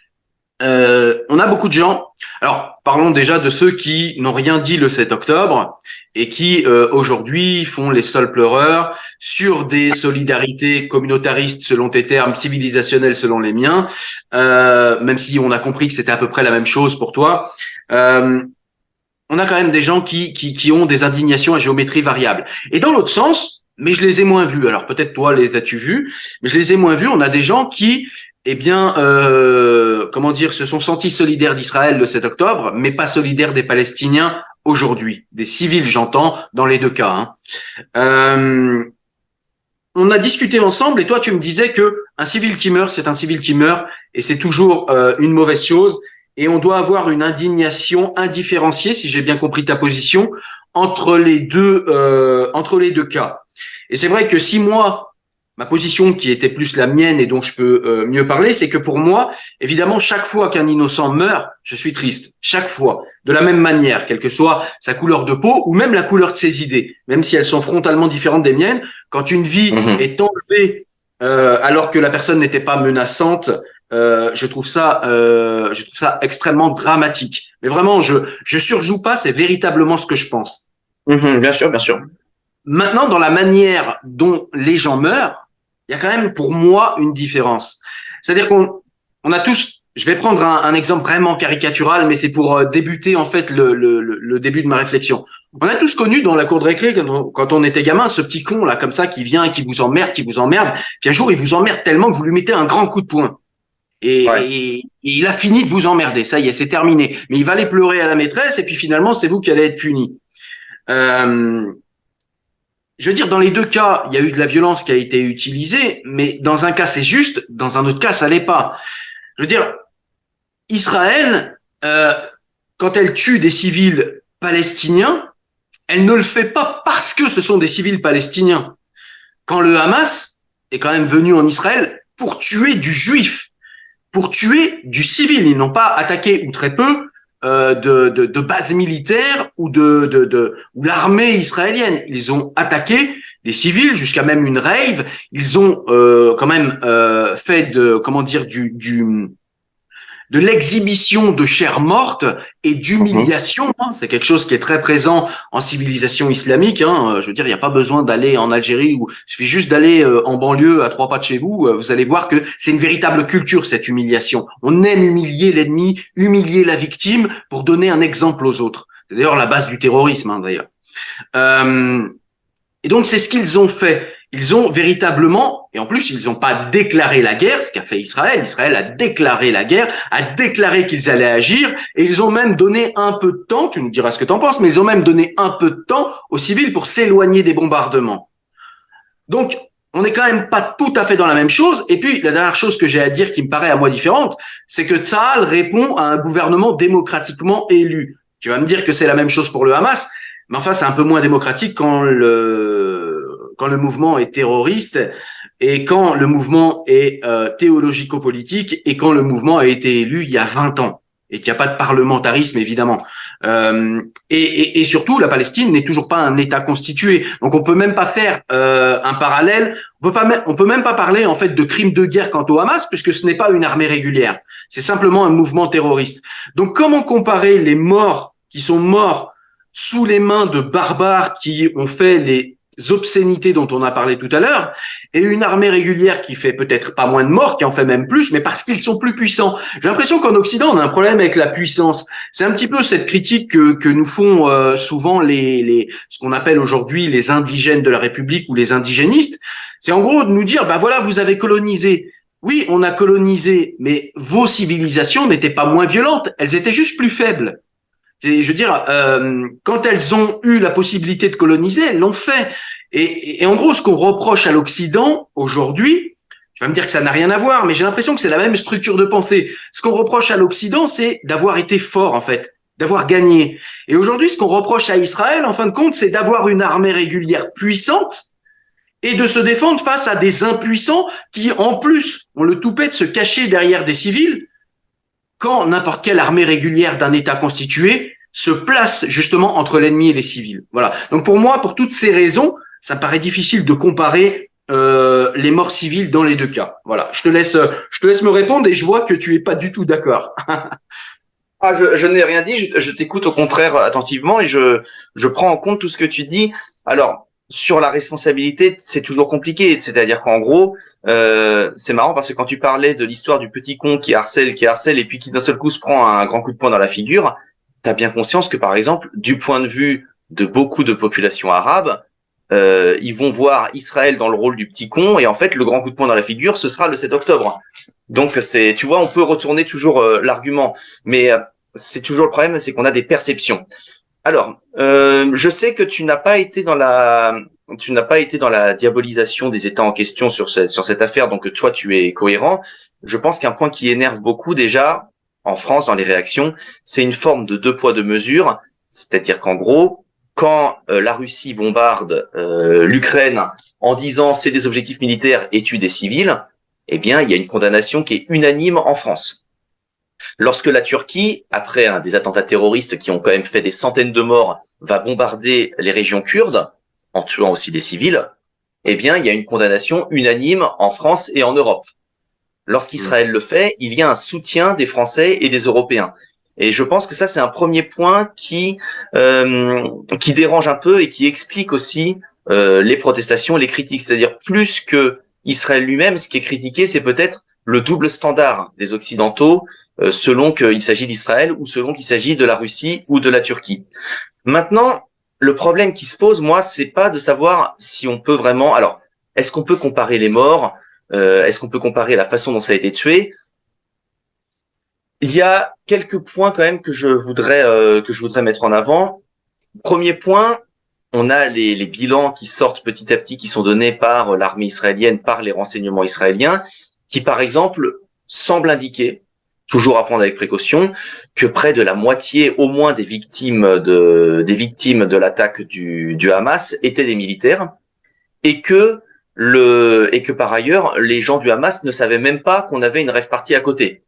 On a beaucoup de gens. Alors, parlons déjà de ceux qui n'ont rien dit le 7 octobre et qui, aujourd'hui, font les seuls pleureurs sur des solidarités communautaristes selon tes termes, civilisationnelles selon les miens, même si on a compris que c'était à peu près la même chose pour toi. On a quand même des gens qui ont des indignations à géométrie variable. Et dans l'autre sens, mais je les ai moins vus. Alors peut-être toi les as-tu vus, mais je les ai moins vus. On a des gens qui eh bien, comment dire, se sont sentis solidaires d'Israël le 7 octobre, mais pas solidaires des Palestiniens aujourd'hui, des civils, j'entends, dans les deux cas. Hein. On a discuté ensemble et toi, tu me disais que un civil qui meurt, c'est un civil qui meurt et c'est toujours une mauvaise chose. Et on doit avoir une indignation indifférenciée, si j'ai bien compris ta position, entre les deux cas. Et c'est vrai que si moi, ma position qui était plus la mienne et dont je peux mieux parler, c'est que pour moi, évidemment, chaque fois qu'un innocent meurt, je suis triste. Chaque fois. De la même manière, quelle que soit sa couleur de peau ou même la couleur de ses idées, même si elles sont frontalement différentes des miennes, quand une vie est enlevée alors que la personne n'était pas menaçante, je trouve ça extrêmement dramatique. Mais vraiment, je surjoue pas, c'est véritablement ce que je pense. Bien sûr, bien sûr. Maintenant, dans la manière dont les gens meurent, il y a quand même pour moi une différence. C'est-à-dire qu'on a tous, je vais prendre un exemple vraiment caricatural, mais c'est pour débuter en fait le début de ma réflexion. On a tous connu dans la cour de récré quand on était gamin ce petit con là comme ça qui vient et qui vous emmerde, puis un jour il vous emmerde tellement que vous lui mettez un grand coup de poing. Et il a fini de vous emmerder, ça y est, c'est terminé. Mais il va aller pleurer à la maîtresse et puis finalement c'est vous qui allez être puni. Je veux dire, dans les deux cas, il y a eu de la violence qui a été utilisée, mais dans un cas c'est juste, dans un autre cas ça l'est pas. Je veux dire, Israël, quand elle tue des civils palestiniens, elle ne le fait pas parce que ce sont des civils palestiniens. Quand le Hamas est quand même venu en Israël pour tuer du juif, pour tuer du civil, ils n'ont pas attaqué ou très peu de bases militaires ou ou l'armée israélienne. Ils ont attaqué des civils jusqu'à même une rave. Ils ont quand même fait de l'exhibition de chair morte et d'humiliation. C'est quelque chose qui est très présent en civilisation islamique. Hein. Je veux dire, il n'y a pas besoin d'aller en Algérie ou il suffit juste d'aller en banlieue à 3 pas de chez vous. Vous allez voir que c'est une véritable culture, cette humiliation. On aime humilier l'ennemi, humilier la victime pour donner un exemple aux autres. C'est d'ailleurs la base du terrorisme, hein, d'ailleurs. Et donc, c'est ce qu'ils ont fait. Ils ont véritablement, et en plus, ils n'ont pas déclaré la guerre, ce qu'a fait Israël. Israël a déclaré la guerre, a déclaré qu'ils allaient agir, et ils ont même donné un peu de temps, tu nous diras ce que tu en penses, mais ils ont même donné un peu de temps aux civils pour s'éloigner des bombardements. Donc, on n'est quand même pas tout à fait dans la même chose. Et puis, la dernière chose que j'ai à dire qui me paraît à moi différente, c'est que Tsahal répond à un gouvernement démocratiquement élu. Tu vas me dire que c'est la même chose pour le Hamas, mais enfin, c'est un peu moins démocratique quand le mouvement est terroriste et quand le mouvement est théologico-politique et quand le mouvement a été élu il y a 20 ans et qu'il n'y a pas de parlementarisme, évidemment. Et surtout, la Palestine n'est toujours pas un État constitué. Donc, on peut même pas faire un parallèle. On peut même pas parler en fait de crimes de guerre quant au Hamas, puisque ce n'est pas une armée régulière. C'est simplement un mouvement terroriste. Donc, comment comparer les morts qui sont morts sous les mains de barbares qui ont fait les obscénités dont on a parlé tout à l'heure, et une armée régulière qui fait peut-être pas moins de morts, qui en fait même plus, mais parce qu'ils sont plus puissants. J'ai l'impression qu'en Occident, on a un problème avec la puissance. C'est un petit peu cette critique que nous font souvent ce qu'on appelle aujourd'hui les indigènes de la République ou les indigénistes. C'est en gros de nous dire, bah voilà, vous avez colonisé. Oui, on a colonisé, mais vos civilisations n'étaient pas moins violentes, elles étaient juste plus faibles. Je veux dire, quand elles ont eu la possibilité de coloniser, elles l'ont fait. Et en gros, ce qu'on reproche à l'Occident aujourd'hui, tu vas me dire que ça n'a rien à voir, mais j'ai l'impression que c'est la même structure de pensée. Ce qu'on reproche à l'Occident, c'est d'avoir été fort, en fait, d'avoir gagné. Et aujourd'hui, ce qu'on reproche à Israël, en fin de compte, c'est d'avoir une armée régulière puissante et de se défendre face à des impuissants qui, en plus, ont le toupet de se cacher derrière des civils quand n'importe quelle armée régulière d'un État constitué se place justement entre l'ennemi et les civils. Voilà. Donc pour moi, pour toutes ces raisons, ça me paraît difficile de comparer les morts civiles dans les deux cas. Voilà. Je te laisse me répondre et je vois que tu es pas du tout d'accord. Ah, je n'ai rien dit, je t'écoute au contraire attentivement et je prends en compte tout ce que tu dis. Alors, sur la responsabilité, c'est toujours compliqué. C'est-à-dire qu'en gros, c'est marrant parce que quand tu parlais de l'histoire du petit con qui harcèle, et puis qui d'un seul coup se prend un grand coup de poing dans la figure, t'as bien conscience que, par exemple, du point de vue de beaucoup de populations arabes, ils vont voir Israël dans le rôle du petit con, et en fait, le grand coup de poing dans la figure, ce sera le 7 octobre. Donc, tu vois, on peut retourner toujours l'argument, mais c'est toujours le problème, c'est qu'on a des perceptions. Alors, je sais que tu n'as pas été dans la diabolisation des États en question sur cette affaire, donc toi, tu es cohérent. Je pense qu'un point qui énerve beaucoup déjà en France dans les réactions, c'est une forme de deux poids deux mesures, c'est-à-dire qu'en gros, quand la Russie bombarde l'Ukraine en disant c'est des objectifs militaires et tue des civils, eh bien, il y a une condamnation qui est unanime en France. Lorsque la Turquie, après des attentats terroristes qui ont quand même fait des centaines de morts, va bombarder les régions kurdes, en tuant aussi des civils, eh bien, il y a une condamnation unanime en France et en Europe. Lorsqu'Israël le fait, il y a un soutien des Français et des Européens. Et je pense que ça, c'est un premier point qui dérange un peu et qui explique aussi les protestations et les critiques. C'est-à-dire, plus que Israël lui-même, ce qui est critiqué, c'est peut-être le double standard des Occidentaux selon qu'il s'agit d'Israël ou selon qu'il s'agit de la Russie ou de la Turquie. Maintenant, le problème qui se pose, moi, c'est pas de savoir si on peut vraiment... Alors, est-ce qu'on peut comparer les morts ? Est-ce qu'on peut comparer la façon dont ça a été tué ? Il y a quelques points quand même que je voudrais mettre en avant. Premier point, on a les bilans qui sortent petit à petit, qui sont donnés par l'armée israélienne, par les renseignements israéliens, qui par exemple semblent indiquer, toujours à prendre avec précaution, que près de la moitié au moins des victimes de l'attaque du Hamas étaient des militaires, et que par ailleurs les gens du Hamas ne savaient même pas qu'on avait une rave party à côté.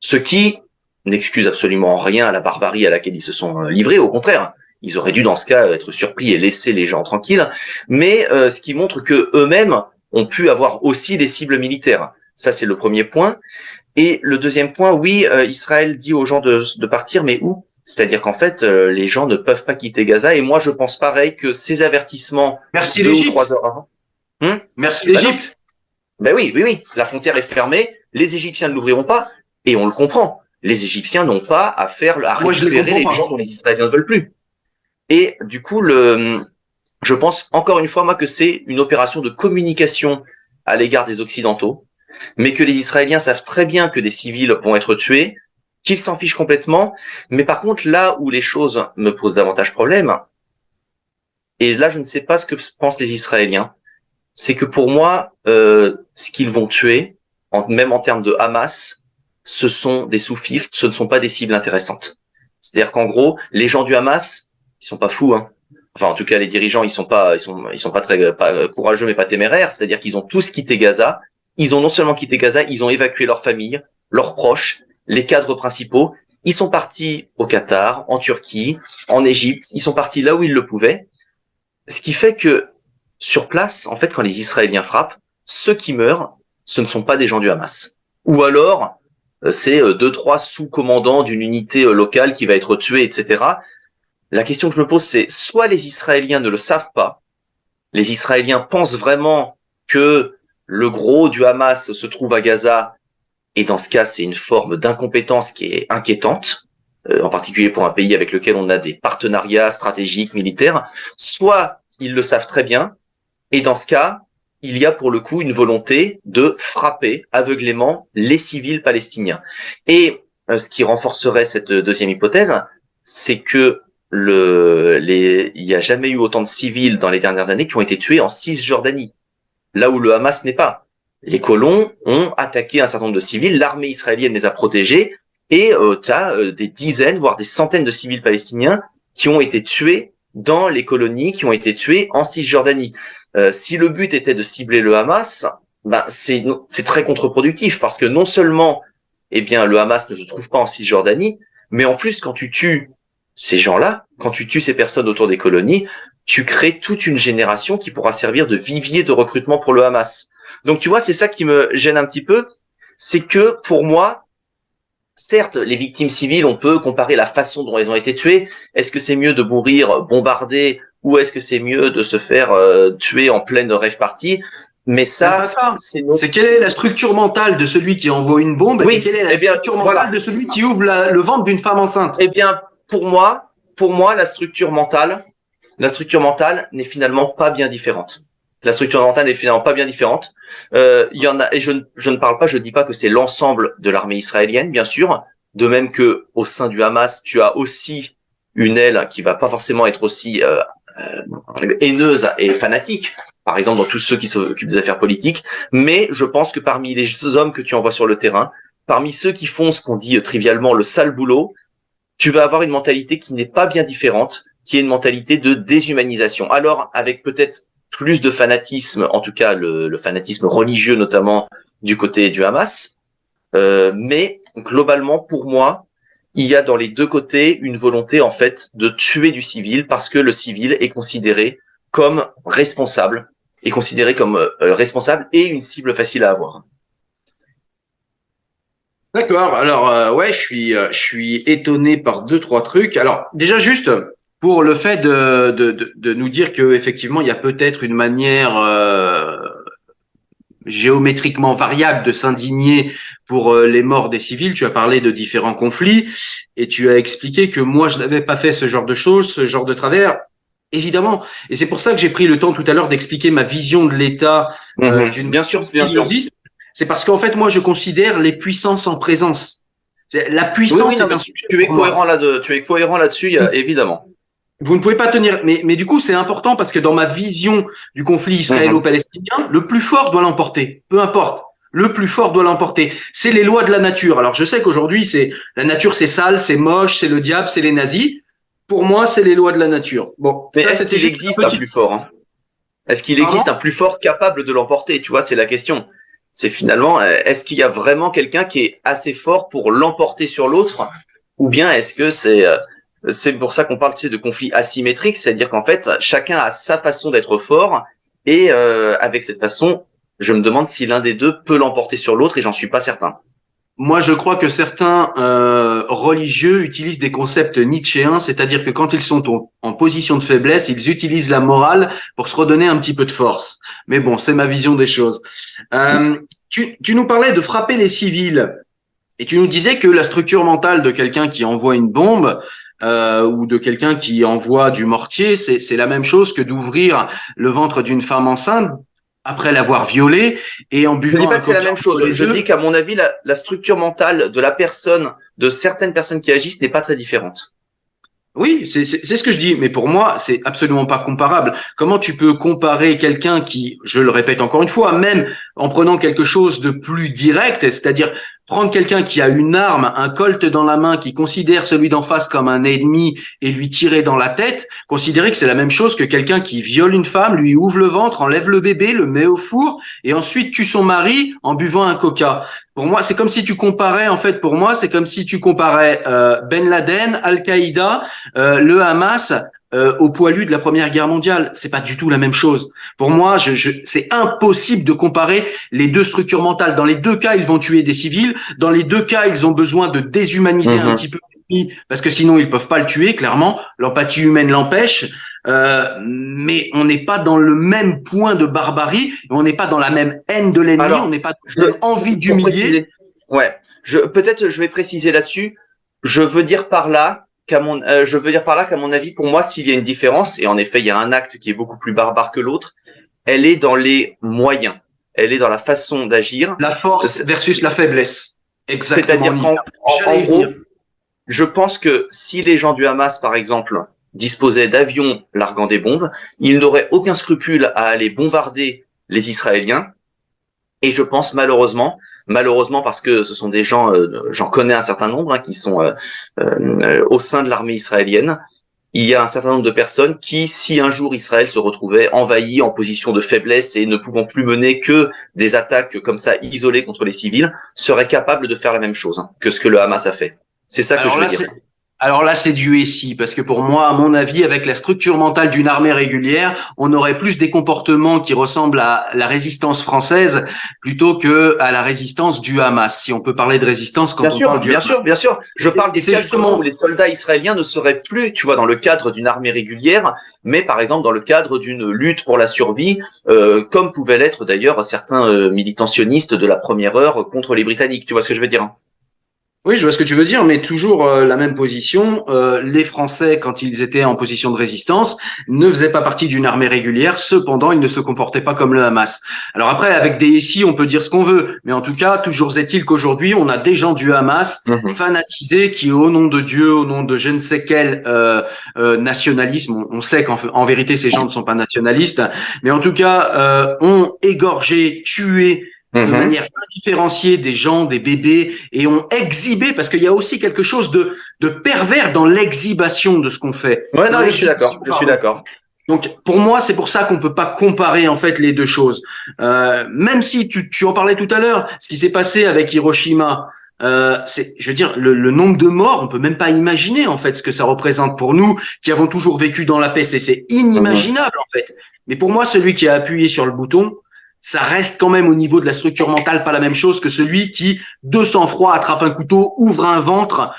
Ce qui n'excuse absolument rien à la barbarie à laquelle ils se sont livrés, au contraire. Ils auraient dû, dans ce cas, être surpris et laisser les gens tranquilles. Mais ce qui montre que eux-mêmes ont pu avoir aussi des cibles militaires. Ça, c'est le premier point. Et le deuxième point, oui, Israël dit aux gens de partir, mais où ? C'est-à-dire qu'en fait, les gens ne peuvent pas quitter Gaza. Et moi, je pense pareil que ces avertissements... Merci 2 ou l'Égypte. 3 heures avant... Merci l'Égypte. Ben oui. La frontière est fermée. Les Égyptiens ne l'ouvriront pas. Et on le comprend. Les Égyptiens n'ont pas à récupérer les gens dont les Israéliens ne veulent plus. Et du coup, je pense encore une fois, moi, que c'est une opération de communication à l'égard des Occidentaux, mais que les Israéliens savent très bien que des civils vont être tués, qu'ils s'en fichent complètement. Mais par contre, là où les choses me posent davantage problème, et là, je ne sais pas ce que pensent les Israéliens, c'est que pour moi, ce qu'ils vont tuer, même en termes de Hamas, ce sont des sous-fifres, ce ne sont pas des cibles intéressantes. C'est-à-dire qu'en gros, les gens du Hamas, ils sont pas fous, hein. Enfin, en tout cas, les dirigeants, ils sont pas très courageux, mais pas téméraires. C'est-à-dire qu'ils ont tous quitté Gaza. Ils ont non seulement quitté Gaza, ils ont évacué leurs familles, leurs proches, les cadres principaux. Ils sont partis au Qatar, en Turquie, en Égypte. Ils sont partis là où ils le pouvaient. Ce qui fait que, sur place, en fait, quand les Israéliens frappent, ceux qui meurent, ce ne sont pas des gens du Hamas. Ou alors, c'est 2-3 sous-commandants d'une unité locale qui va être tué, etc. La question que je me pose, c'est soit les Israéliens ne le savent pas, les Israéliens pensent vraiment que le gros du Hamas se trouve à Gaza, et dans ce cas, c'est une forme d'incompétence qui est inquiétante, en particulier pour un pays avec lequel on a des partenariats stratégiques, militaires, soit ils le savent très bien, et dans ce cas, il y a pour le coup une volonté de frapper aveuglément les civils palestiniens. Et ce qui renforcerait cette deuxième hypothèse, c'est que il n'y a jamais eu autant de civils dans les dernières années qui ont été tués en Cisjordanie, là où le Hamas n'est pas. Les colons ont attaqué un certain nombre de civils, l'armée israélienne les a protégés, et tu as des dizaines, voire des centaines de civils palestiniens qui ont été tués dans les colonies, qui ont été tués en Cisjordanie. Si le but était de cibler le Hamas, c'est très contre-productif, parce que non seulement le Hamas ne se trouve pas en Cisjordanie, mais en plus, quand tu tues ces gens-là, quand tu tues ces personnes autour des colonies, tu crées toute une génération qui pourra servir de vivier de recrutement pour le Hamas. Donc tu vois, c'est ça qui me gêne un petit peu, c'est que pour moi, certes, les victimes civiles, on peut comparer la façon dont elles ont été tuées. Est-ce que c'est mieux de mourir bombardé ou est-ce que c'est mieux de se faire tuer en pleine rave party? Mais ça, c'est quelle est la structure mentale de celui qui envoie une bombe, et quelle est la structure mentale de celui qui ouvre le ventre d'une femme enceinte? Eh bien, pour moi, la structure mentale, la structure mentale n'est finalement pas bien différente. La structure mentale n'est finalement pas bien différente. Il y en a, et je ne parle pas, je dis pas que c'est l'ensemble de l'armée israélienne, bien sûr. De même que au sein du Hamas, tu as aussi une aile qui va pas forcément être aussi haineuse et fanatique. Par exemple, dans tous ceux qui s'occupent des affaires politiques. Mais je pense que parmi les hommes que tu envoies sur le terrain, parmi ceux qui font ce qu'on dit trivialement le sale boulot, tu vas avoir une mentalité qui n'est pas bien différente, qui est une mentalité de déshumanisation. Alors, avec peut-être plus de fanatisme, en tout cas le fanatisme religieux notamment du côté du Hamas, mais globalement, pour moi, il y a dans les deux côtés une volonté en fait de tuer du civil parce que le civil est considéré comme responsable, responsable et une cible facile à avoir. D'accord. Alors, ouais, je suis étonné par deux, trois trucs. Alors, déjà, juste pour le fait de nous dire que effectivement, il y a peut-être une manière géométriquement variable de s'indigner pour les morts des civils. Tu as parlé de différents conflits et tu as expliqué que moi, je n'avais pas fait ce genre de choses, ce genre de travers. Évidemment. Et c'est pour ça que j'ai pris le temps tout à l'heure d'expliquer ma vision de l'État d'une Bien sûr, bien sûr. C'est parce qu'en fait, moi, je considère les puissances en présence. La Oui, oui, puissance non, est mais un sujet tu es pour moi. cohérent là, tu es cohérent là-dessus, évidemment. Vous ne pouvez pas tenir, mais du coup, c'est important parce que dans ma vision du conflit israélo-palestinien, le plus fort doit l'emporter. Peu importe. Le plus fort doit l'emporter. C'est les lois de la nature. Alors, je sais qu'aujourd'hui, la nature, c'est sale, c'est moche, c'est le diable, c'est les nazis. Pour moi, c'est les lois de la nature. Bon, Mais ça, est-ce c'était qu'il juste existe un un petit. plus fort, hein? Est-ce qu'il Pardon? existe un plus fort capable de l'emporter? Tu vois, c'est la question. C'est finalement, est-ce qu'il y a vraiment quelqu'un qui est assez fort pour l'emporter sur l'autre? Ou bien est-ce que c'est pour ça qu'on parle, tu sais, de conflit asymétrique, c'est-à-dire qu'en fait, chacun a sa façon d'être fort et avec cette façon, je me demande si l'un des deux peut l'emporter sur l'autre et j'en suis pas certain. Moi, je crois que certains religieux utilisent des concepts nietzschéens, c'est-à-dire que quand ils sont en position de faiblesse, ils utilisent la morale pour se redonner un petit peu de force. Mais bon, c'est ma vision des choses. Tu nous parlais de frapper les civils et tu nous disais que la structure mentale de quelqu'un qui envoie une bombe ou de quelqu'un qui envoie du mortier, c'est la même chose que d'ouvrir le ventre d'une femme enceinte après l'avoir violée et en Je dis buvant pas un que c'est la coca même entre chose. les Je dis deux. qu'à mon avis, la structure mentale de la personne, de certaines personnes qui agissent n'est pas très différente. Oui, c'est ce que je dis, mais pour moi, c'est absolument pas comparable. Comment tu peux comparer quelqu'un qui, je le répète encore une fois, même en prenant quelque chose de plus direct, c'est-à-dire prendre quelqu'un qui a une arme, un colt dans la main, qui considère celui d'en face comme un ennemi et lui tirer dans la tête, considérer que c'est la même chose que quelqu'un qui viole une femme, lui ouvre le ventre, enlève le bébé, le met au four et ensuite tue son mari en buvant un coca. Pour moi, c'est comme si tu comparais, en fait, pour moi, c'est comme si tu comparais Ben Laden, Al-Qaïda, le Hamas au poilu de la Première Guerre mondiale. C'est pas du tout la même chose. Pour moi, c'est impossible de comparer les deux structures mentales. Dans les deux cas, ils vont tuer des civils. Dans les deux cas, ils ont besoin de déshumaniser un petit peu l'ennemi parce que sinon, ils peuvent pas le tuer, clairement. L'empathie humaine l'empêche. Mais on n'est pas dans le même point de barbarie, on n'est pas dans la même haine de l'ennemi, on Alors, n'est pas dans la même envie pour d'humilier. préciser, ouais, peut-être je vais préciser là-dessus. Je veux dire par là je veux dire par là qu'à mon avis, pour moi, s'il y a une différence, et en effet, il y a un acte qui est beaucoup plus barbare que l'autre, elle est dans les moyens, elle est dans la façon d'agir. La force versus la faiblesse. Exactement. C'est-à-dire en J'allais y gros, venir. je pense que si les gens du Hamas, par exemple, disposaient d'avions larguant des bombes, ils n'auraient aucun scrupule à aller bombarder les Israéliens. Et je pense malheureusement parce que ce sont des gens, j'en connais un certain nombre qui sont au sein de l'armée israélienne. Il y a un certain nombre de personnes qui, si un jour Israël se retrouvait envahi en position de faiblesse et ne pouvant plus mener que des attaques comme ça isolées contre les civils, seraient capables de faire la même chose que ce que le Hamas a fait. C'est ça que Alors je veux là, dire. c'est, alors là, c'est du SI, parce que pour moi, à mon avis, avec la structure mentale d'une armée régulière, on aurait plus des comportements qui ressemblent à la résistance française plutôt que à la résistance du Hamas. Si on peut parler de résistance Bien quand on parle sûr, du bien Hamas. sûr, bien sûr. Je parle Et du c'est cas justement où justement, les soldats israéliens ne seraient plus, tu vois, dans le cadre d'une armée régulière, mais par exemple dans le cadre d'une lutte pour la survie, comme pouvaient l'être d'ailleurs certains militants sionistes de la première heure contre les Britanniques. Tu vois ce que je veux dire, hein? Oui, je vois ce que tu veux dire, mais toujours la même position. Les Français, quand ils étaient en position de résistance, ne faisaient pas partie d'une armée régulière. Cependant, ils ne se comportaient pas comme le Hamas. Alors après, avec des ici, on peut dire ce qu'on veut, mais en tout cas, toujours est-il qu'aujourd'hui, on a des gens du Hamas Mhm. fanatisés qui, au nom de Dieu, au nom de je ne sais quel nationalisme, on sait qu'en vérité, ces gens ne sont pas nationalistes, mais en tout cas, ont égorgé, tué de Mhm. manière indifférenciée des gens, des bébés, et ont exhibé, parce qu'il y a aussi quelque chose de pervers dans l'exhibition de ce qu'on fait, Ouais, dans non, je suis d'accord. l'exhibition, Je suis pardon. d'accord. Donc, pour moi, c'est pour ça qu'on peut pas comparer en fait les deux choses. Même si tu en parlais tout à l'heure, ce qui s'est passé avec Hiroshima, je veux dire, le nombre de morts, on peut même pas imaginer en fait ce que ça représente pour nous qui avons toujours vécu dans la paix. C'est Mhm. inimaginable en fait. Mais pour moi, celui qui a appuyé sur le bouton, ça reste quand même au niveau de la structure mentale pas la même chose que celui qui, de sang-froid, attrape un couteau, ouvre un ventre,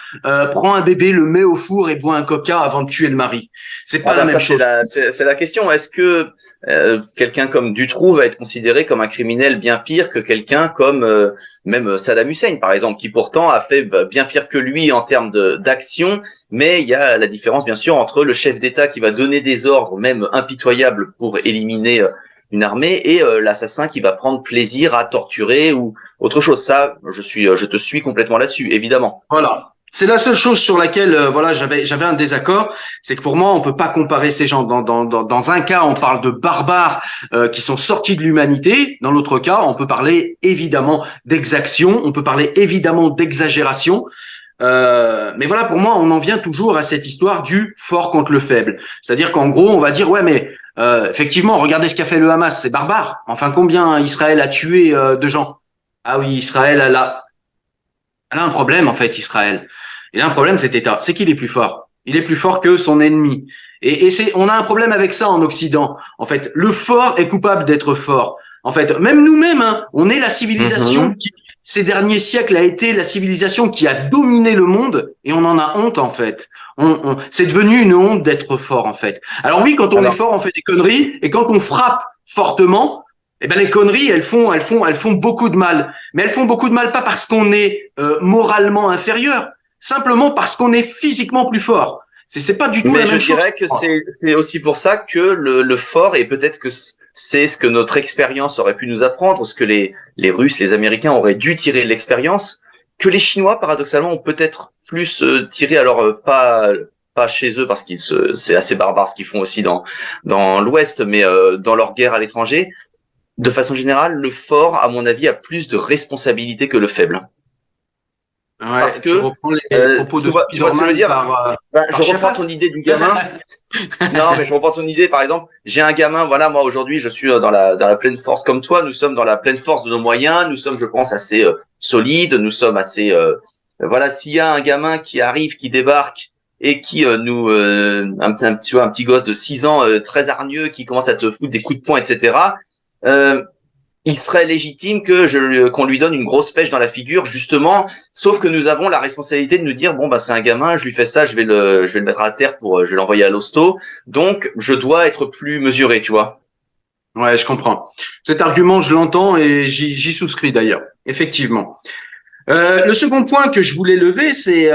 prend un bébé, le met au four et boit un coca avant de tuer le mari. C'est Ah pas la bah même ça chose. c'est la question. Est-ce que quelqu'un comme Dutroux va être considéré comme un criminel bien pire que quelqu'un comme même Saddam Hussein par exemple, qui pourtant a fait bien pire que lui en termes de d'action, mais il y a la différence bien sûr entre le chef d'État qui va donner des ordres même impitoyables pour éliminer une armée et l'assassin qui va prendre plaisir à torturer ou autre chose. Ça, je te suis complètement là-dessus, évidemment. Voilà. C'est la seule chose sur laquelle voilà j'avais un désaccord, c'est que pour moi on peut pas comparer ces gens. Dans un cas on parle de barbares qui sont sortis de l'humanité, dans l'autre cas on peut parler évidemment d'exaction, on peut parler évidemment d'exagération. Mais voilà, pour moi on en vient toujours à cette histoire du fort contre le faible. C'est-à-dire qu'en gros on va dire ouais mais effectivement regardez ce qu'a fait le Hamas, c'est barbare. Enfin combien Israël a tué de gens? Ah oui, Israël elle a un problème en fait, Israël. Il a un problème cet État, c'est qu'il est plus fort. Il est plus fort que son ennemi. On a un problème avec ça en Occident. En fait, le fort est coupable d'être fort. En fait, même nous-mêmes, hein, on est la civilisation Mhm. qui, ces derniers siècles, a été la civilisation qui a dominé le monde, et on en a honte en fait. C'est devenu une honte d'être fort en fait. Alors oui, quand on est Alors, fort, on fait des conneries, et quand on frappe fortement, eh ben les conneries, elles font beaucoup de mal. Mais elles font beaucoup de mal pas parce qu'on est moralement inférieur, simplement parce qu'on est physiquement plus fort. C'est pas du tout la mais je même chose. dirais que c'est aussi pour ça que le fort, et peut-être que c'est ce que notre expérience aurait pu nous apprendre, ce que les Russes, les Américains auraient dû tirer de l'expérience, que les Chinois, paradoxalement, ont peut-être plus tiré, alors pas chez eux, parce c'est assez barbare ce qu'ils font aussi dans l'Ouest, mais dans leur guerre à l'étranger. De façon générale, le fort, à mon avis, a plus de responsabilité que le faible. Parce Ouais, tu que, reprends les propos de tu vois ce que je veux Spider-Man dire? Ben, je par reprends ton Chiapas. idée du gamin. Non, mais je reprends ton idée. Par exemple, j'ai un gamin. Voilà, moi aujourd'hui, je suis dans la pleine force comme toi. Nous sommes dans la pleine force de nos moyens. Nous sommes, je pense, assez solides. Nous sommes assez. Voilà, s'il y a un gamin qui arrive, qui débarque et qui tu vois, un petit gosse de 6 ans, très hargneux, qui commence à te foutre des coups de poing, etc. Euh, il serait légitime qu'on lui donne une grosse pêche dans la figure, justement. Sauf que nous avons la responsabilité de nous dire bon bah c'est un gamin, je lui fais ça, je vais le mettre à terre je vais l'envoyer à l'hosto. Donc je dois être plus mesuré, tu vois. Ouais, je comprends. Cet argument, je l'entends et j'y souscris d'ailleurs. Effectivement. Le second point que je voulais lever, c'est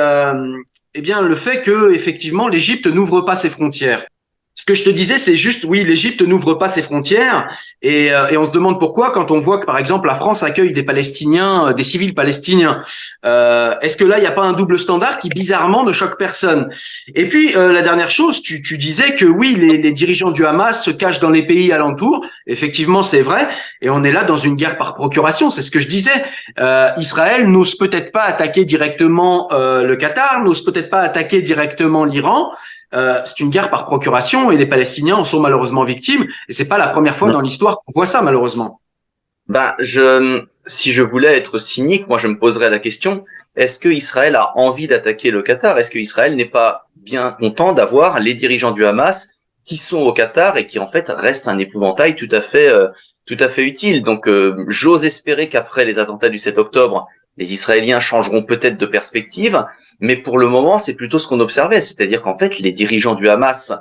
eh bien le fait que effectivement l'Égypte n'ouvre pas ses frontières. Ce que je te disais, c'est juste, oui, l'Égypte n'ouvre pas ses frontières et on se demande pourquoi quand on voit que, par exemple, la France accueille des Palestiniens, des civils palestiniens. Est-ce que là, il n'y a pas un double standard qui, bizarrement, ne choque personne? Et puis, la dernière chose, tu disais que, oui, les dirigeants du Hamas se cachent dans les pays alentours. Effectivement, c'est vrai. Et on est là dans une guerre par procuration, c'est ce que je disais. Israël n'ose peut-être pas attaquer directement le Qatar, n'ose peut-être pas attaquer directement l'Iran. C'est une guerre par procuration et les Palestiniens en sont malheureusement victimes. Et c'est pas la première fois dans l'histoire qu'on voit ça, malheureusement. Ben si je voulais être cynique, moi je me poserais la question est-ce que Israël a envie d'attaquer le Qatar? Est-ce que Israël n'est pas bien content d'avoir les dirigeants du Hamas qui sont au Qatar et qui en fait restent un épouvantail tout à fait utile. Donc j'ose espérer qu'après les attentats du 7 octobre, les Israéliens changeront peut-être de perspective, mais pour le moment, c'est plutôt ce qu'on observait, c'est-à-dire qu'en fait, les dirigeants du Hamas,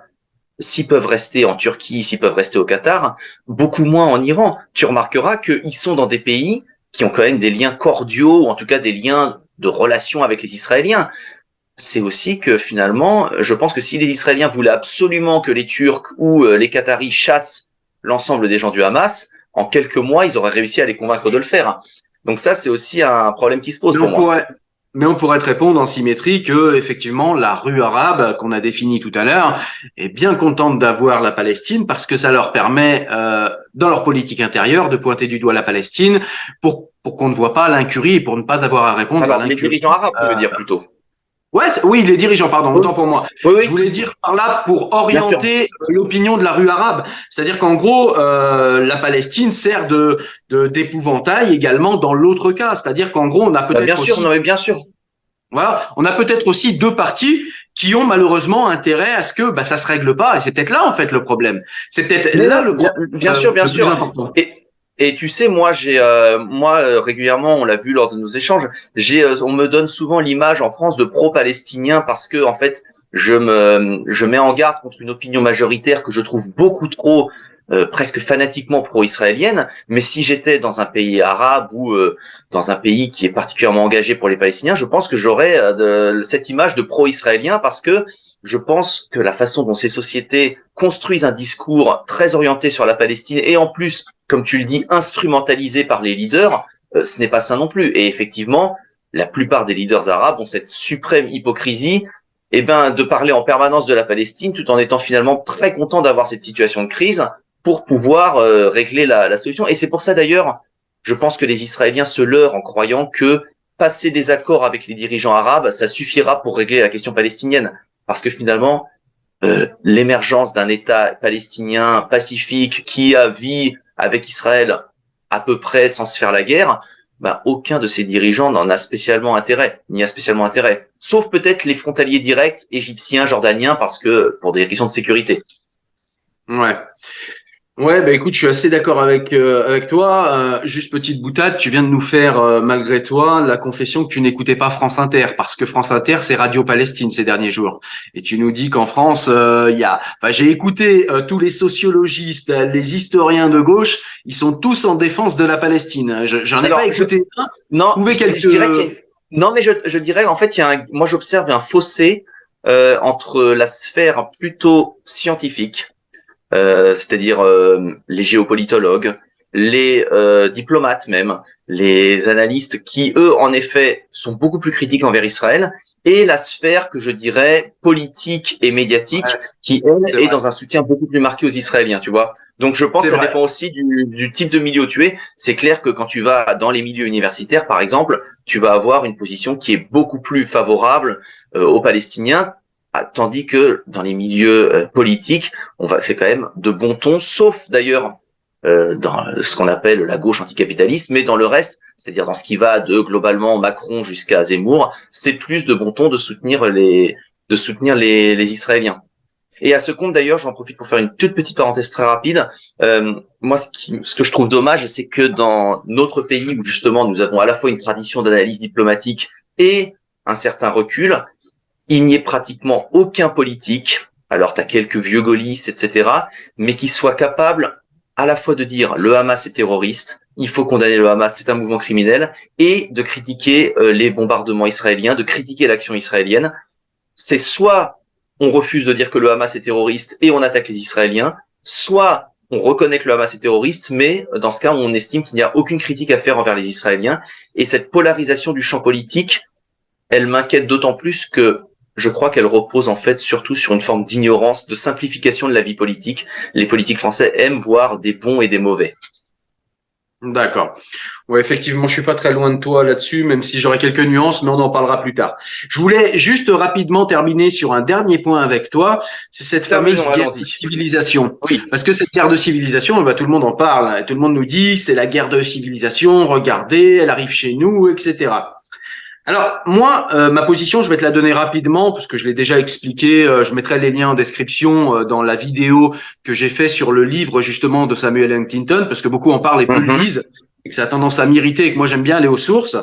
s'ils peuvent rester en Turquie, s'ils peuvent rester au Qatar, beaucoup moins en Iran. Tu remarqueras qu'ils sont dans des pays qui ont quand même des liens cordiaux, ou en tout cas des liens de relations avec les Israéliens. C'est aussi que finalement, je pense que si les Israéliens voulaient absolument que les Turcs ou les Qataris chassent l'ensemble des gens du Hamas, en quelques mois, ils auraient réussi à les convaincre de le faire. Donc ça, c'est aussi un problème qui se pose pour moi. Mais on pourrait te répondre en symétrie que, effectivement, la rue arabe qu'on a définie tout à l'heure est bien contente d'avoir la Palestine parce que ça leur permet, dans leur politique intérieure, de pointer du doigt la Palestine pour qu'on ne voit pas l'incurie et pour ne pas avoir à répondre à Alors, les l'incurie. dirigeants arabes, tu veux dire plutôt. Ouais, oui, les dirigeants, pardon, Oui. autant pour moi. Oui. Je voulais dire par là pour orienter l'opinion de la rue arabe. C'est-à-dire qu'en gros, la Palestine sert d'épouvantail également dans l'autre cas. C'est-à-dire qu'en gros, on a peut-être bien sûr, non mais bien sûr. Voilà, on a peut-être aussi deux parties qui ont malheureusement intérêt à ce que ça se règle pas. Et c'est peut-être là en fait le problème. C'est peut-être là le problème. Bien sûr, bien sûr. Plus important. Et tu sais, moi, régulièrement, on l'a vu lors de nos échanges, on me donne souvent l'image en France de pro-palestinien parce que, en fait, je mets en garde contre une opinion majoritaire que je trouve beaucoup trop, presque fanatiquement pro-israélienne. Mais si j'étais dans un pays arabe ou dans un pays qui est particulièrement engagé pour les Palestiniens, je pense que j'aurais cette image de pro-israélien parce que je pense que la façon dont ces sociétés construisent un discours très orienté sur la Palestine et en plus, comme tu le dis, instrumentalisé par les leaders, ce n'est pas ça non plus. Et effectivement, la plupart des leaders arabes ont cette suprême hypocrisie, de parler en permanence de la Palestine tout en étant finalement très contents d'avoir cette situation de crise pour pouvoir régler la solution. Et c'est pour ça d'ailleurs, je pense que les Israéliens se leurrent en croyant que passer des accords avec les dirigeants arabes, ça suffira pour régler la question palestinienne. Parce que finalement, l'émergence d'un État palestinien pacifique qui vit avec Israël à peu près sans se faire la guerre, aucun de ces dirigeants n'en a spécialement intérêt, ni a spécialement intérêt. Sauf peut-être les frontaliers directs, égyptiens, jordaniens, parce que pour des questions de sécurité. Ouais. Ouais, écoute, je suis assez d'accord avec toi. Juste petite boutade, tu viens de nous faire malgré toi la confession que tu n'écoutais pas France Inter parce que France Inter c'est Radio Palestine ces derniers jours. Et tu nous dis qu'en France j'ai écouté tous les sociologistes, les historiens de gauche, ils sont tous en défense de la Palestine. J'en ai pas écouté un. Non, je dirais non, mais je dirais en fait moi j'observe un fossé entre la sphère plutôt scientifique. C'est-à-dire les géopolitologues, les diplomates même, les analystes qui, eux, en effet, sont beaucoup plus critiques envers Israël, et la sphère que je dirais politique et médiatique qui, elle, est dans un soutien beaucoup plus marqué aux Israéliens, tu vois. Donc je pense que ça dépend aussi du type de milieu où tu es. C'est clair que quand tu vas dans les milieux universitaires, par exemple, tu vas avoir une position qui est beaucoup plus favorable aux Palestiniens, tandis que dans les milieux politiques, c'est quand même de bon ton, sauf d'ailleurs dans ce qu'on appelle la gauche anticapitaliste, mais dans le reste, c'est-à-dire dans ce qui va de globalement Macron jusqu'à Zemmour, c'est plus de bon ton de soutenir les Israéliens. Et à ce compte d'ailleurs, j'en profite pour faire une toute petite parenthèse très rapide. Moi, ce que je trouve dommage, c'est que dans notre pays où justement nous avons à la fois une tradition d'analyse diplomatique et un certain recul, il n'y ait pratiquement aucun politique, alors tu as quelques vieux gaullistes, etc., mais qui soit capable à la fois de dire le Hamas est terroriste, il faut condamner le Hamas, c'est un mouvement criminel, et de critiquer les bombardements israéliens, de critiquer l'action israélienne. C'est soit on refuse de dire que le Hamas est terroriste et on attaque les Israéliens, soit on reconnaît que le Hamas est terroriste, mais dans ce cas, on estime qu'il n'y a aucune critique à faire envers les Israéliens. Et cette polarisation du champ politique, elle m'inquiète d'autant plus que je crois qu'elle repose en fait surtout sur une forme d'ignorance, de simplification de la vie politique. Les politiques français aiment voir des bons et des mauvais. D'accord. Ouais, effectivement, je suis pas très loin de toi là-dessus, même si j'aurai quelques nuances, mais on en parlera plus tard. Je voulais juste rapidement terminer sur un dernier point avec toi, c'est cette fameuse guerre de civilisation. Oui. Parce que cette guerre de civilisation, tout le monde en parle, tout le monde nous dit, c'est la guerre de civilisation, regardez, elle arrive chez nous, etc. Alors, moi, ma position, je vais te la donner rapidement, parce que je l'ai déjà expliqué, je mettrai les liens en description dans la vidéo que j'ai fait sur le livre, justement, de Samuel Huntington, parce que beaucoup en parlent et peu le lisent, et que ça a tendance à m'irriter, et que moi, j'aime bien aller aux sources.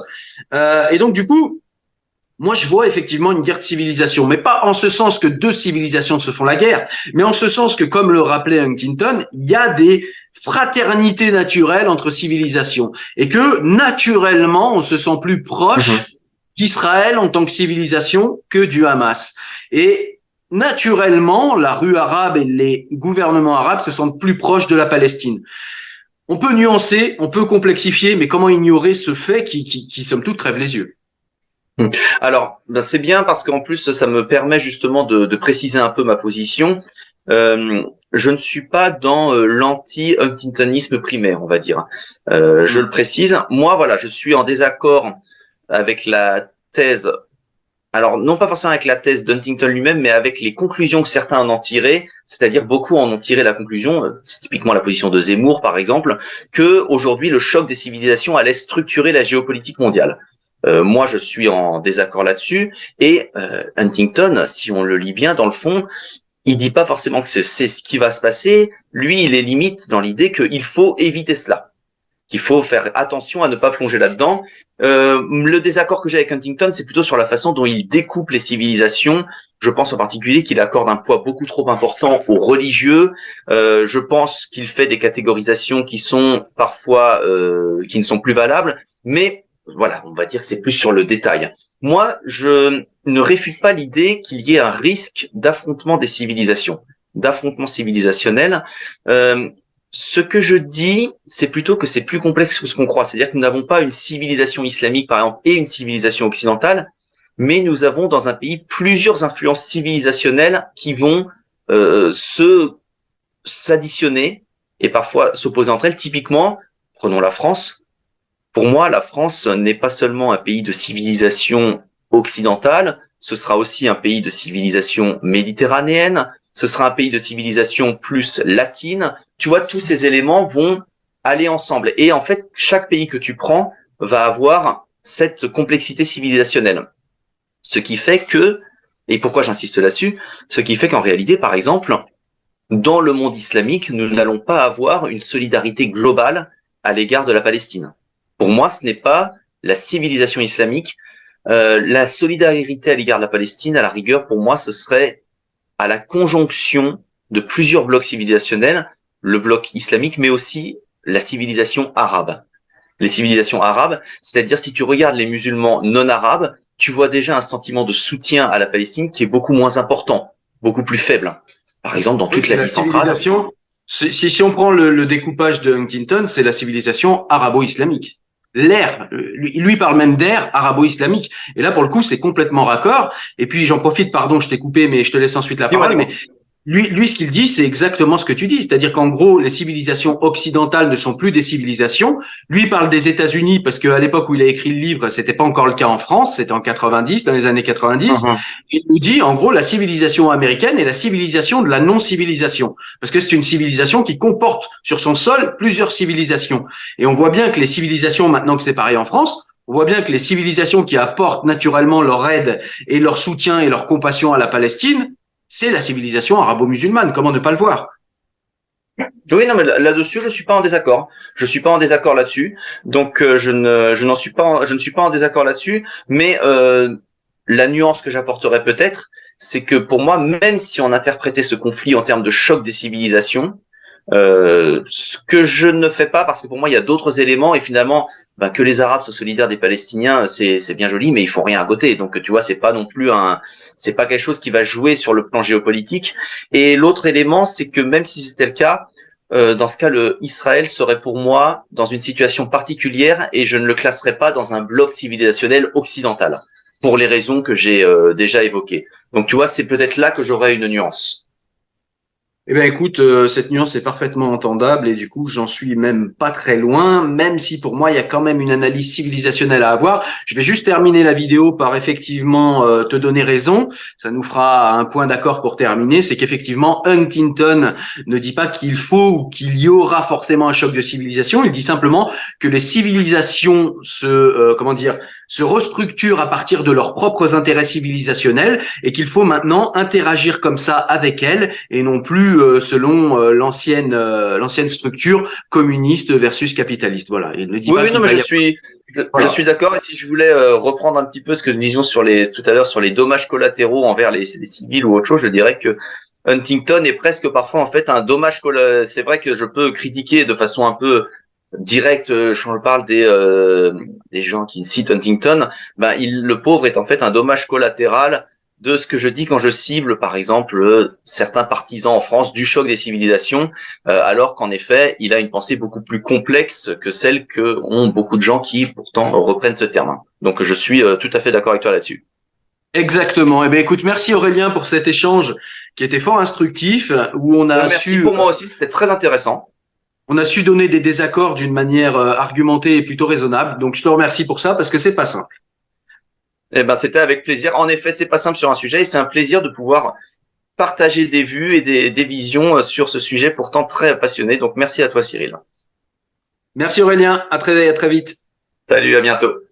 Et donc, du coup, moi, je vois effectivement une guerre de civilisation, mais pas en ce sens que deux civilisations se font la guerre, mais en ce sens que, comme le rappelait Huntington, il y a des fraternités naturelles entre civilisations, et que, naturellement, on se sent plus proche d'Israël en tant que civilisation que du Hamas. Et naturellement, la rue arabe et les gouvernements arabes se sentent plus proches de la Palestine. On peut nuancer, on peut complexifier, mais comment ignorer ce fait qui somme toute, crève les yeux? Alors, ben c'est bien parce qu'en plus, ça me permet justement de préciser un peu ma position. Je ne suis pas dans l'anti-Huntingtonisme primaire, on va dire. Je le précise. Moi, voilà, je suis en désaccord avec la thèse. Alors, non pas forcément avec la thèse d'Huntington lui-même, mais avec les conclusions que certains en ont tirées, c'est-à-dire beaucoup en ont tiré la conclusion, c'est typiquement la position de Zemmour, par exemple, que aujourd'hui le choc des civilisations allait structurer la géopolitique mondiale. Moi, je suis en désaccord là-dessus. Et Huntington, si on le lit bien, dans le fond, il dit pas forcément que c'est ce qui va se passer. Lui, il est limite dans l'idée qu'il faut éviter cela, qu'il faut faire attention à ne pas plonger là-dedans. Le désaccord que j'ai avec Huntington, c'est plutôt sur la façon dont il découpe les civilisations. Je pense en particulier qu'il accorde un poids beaucoup trop important aux religieux. Je pense qu'il fait des catégorisations qui sont parfois qui ne sont plus valables, mais voilà, on va dire que c'est plus sur le détail. Moi, je ne réfute pas l'idée qu'il y ait un risque d'affrontement des civilisations, d'affrontement civilisationnel. Ce que je dis, c'est plutôt que c'est plus complexe que ce qu'on croit. C'est-à-dire que nous n'avons pas une civilisation islamique, par exemple, et une civilisation occidentale, mais nous avons dans un pays plusieurs influences civilisationnelles qui vont s'additionner et parfois s'opposer entre elles. Typiquement, prenons la France. Pour moi, la France n'est pas seulement un pays de civilisation occidentale, ce sera aussi un pays de civilisation méditerranéenne, ce sera un pays de civilisation plus latine. Tu vois, tous ces éléments vont aller ensemble. Et en fait, chaque pays que tu prends va avoir cette complexité civilisationnelle. Ce qui fait que, et pourquoi j'insiste là-dessus, ce qui fait qu'en réalité, par exemple, dans le monde islamique, nous n'allons pas avoir une solidarité globale à l'égard de la Palestine. Pour moi, ce n'est pas la civilisation islamique. La solidarité à l'égard de la Palestine, à la rigueur, pour moi, ce serait à la conjonction de plusieurs blocs civilisationnels, le bloc islamique, mais aussi la civilisation arabe. Les civilisations arabes, c'est-à-dire si tu regardes les musulmans non arabes, tu vois déjà un sentiment de soutien à la Palestine qui est beaucoup moins important, beaucoup plus faible. Par exemple, dans toute l'Asie centrale. Si on prend le découpage de Huntington, c'est la civilisation arabo-islamique. L'ère, lui parle même d'ère arabo-islamique. Et là, pour le coup, c'est complètement raccord. Et puis, j'en profite, pardon, je t'ai coupé, mais je te laisse ensuite la parole. Mais lui, ce qu'il dit, c'est exactement ce que tu dis. C'est-à-dire qu'en gros, les civilisations occidentales ne sont plus des civilisations. Lui, il parle des États-Unis parce qu'à l'époque où il a écrit le livre, c'était pas encore le cas en France. C'était en 90, dans les années 90. Il nous dit, en gros, la civilisation américaine est la civilisation de la non-civilisation. Parce que c'est une civilisation qui comporte sur son sol plusieurs civilisations. Et on voit bien que les civilisations, maintenant que c'est pareil en France, on voit bien que les civilisations qui apportent naturellement leur aide et leur soutien et leur compassion à la Palestine, c'est la civilisation arabo-musulmane. Comment ne pas le voir? Oui, non, mais là-dessus, je suis pas en désaccord. Je suis pas en désaccord là-dessus. Donc, je ne suis pas en désaccord là-dessus. Mais la nuance que j'apporterais peut-être, c'est que pour moi, même si on interprétait ce conflit en termes de choc des civilisations, ce que je ne fais pas, parce que pour moi, il y a d'autres éléments, et finalement, que les Arabes soient solidaires des Palestiniens, c'est bien joli, mais ils font rien à côté. Donc, tu vois, c'est pas non plus c'est pas quelque chose qui va jouer sur le plan géopolitique. Et l'autre élément, c'est que même si c'était le cas, dans ce cas, Israël serait pour moi dans une situation particulière, et je ne le classerais pas dans un bloc civilisationnel occidental, pour les raisons que j'ai déjà évoquées. Donc, tu vois, c'est peut-être là que j'aurais une nuance. Eh bien, écoute, cette nuance est parfaitement entendable et du coup, j'en suis même pas très loin, même si pour moi, il y a quand même une analyse civilisationnelle à avoir. Je vais juste terminer la vidéo par effectivement te donner raison. Ça nous fera un point d'accord pour terminer. C'est qu'effectivement, Huntington ne dit pas qu'il faut ou qu'il y aura forcément un choc de civilisation. Il dit simplement que les civilisations se restructurent à partir de leurs propres intérêts civilisationnels et qu'il faut maintenant interagir comme ça avec elles et non plus selon l'ancienne structure communiste versus capitaliste. Voilà. Il ne dit pas. Oui, non, mais je suis d'accord. Et si je voulais reprendre un petit peu ce que nous disions tout à l'heure sur les dommages collatéraux envers les civils ou autre chose, je dirais que Huntington est presque parfois en fait un dommage collatéraux. C'est vrai que je peux critiquer de façon un peu direct, je parle des gens qui citent Huntington, ben le pauvre est en fait un dommage collatéral de ce que je dis quand je cible, par exemple, certains partisans en France du choc des civilisations, alors qu'en effet, il a une pensée beaucoup plus complexe que celle que ont beaucoup de gens qui pourtant reprennent ce terme. Donc je suis tout à fait d'accord avec toi là-dessus. Exactement. Eh bien, écoute, merci Aurélien pour cet échange qui était fort instructif, où Merci pour moi aussi, c'était très intéressant. on a su donner des désaccords d'une manière argumentée et plutôt raisonnable. Donc, je te remercie pour ça parce que c'est pas simple. Eh ben, c'était avec plaisir. En effet, c'est pas simple sur un sujet et c'est un plaisir de pouvoir partager des vues et des visions sur ce sujet pourtant très passionné. Donc, merci à toi, Cyril. Merci Aurélien. À très vite. Salut, à bientôt.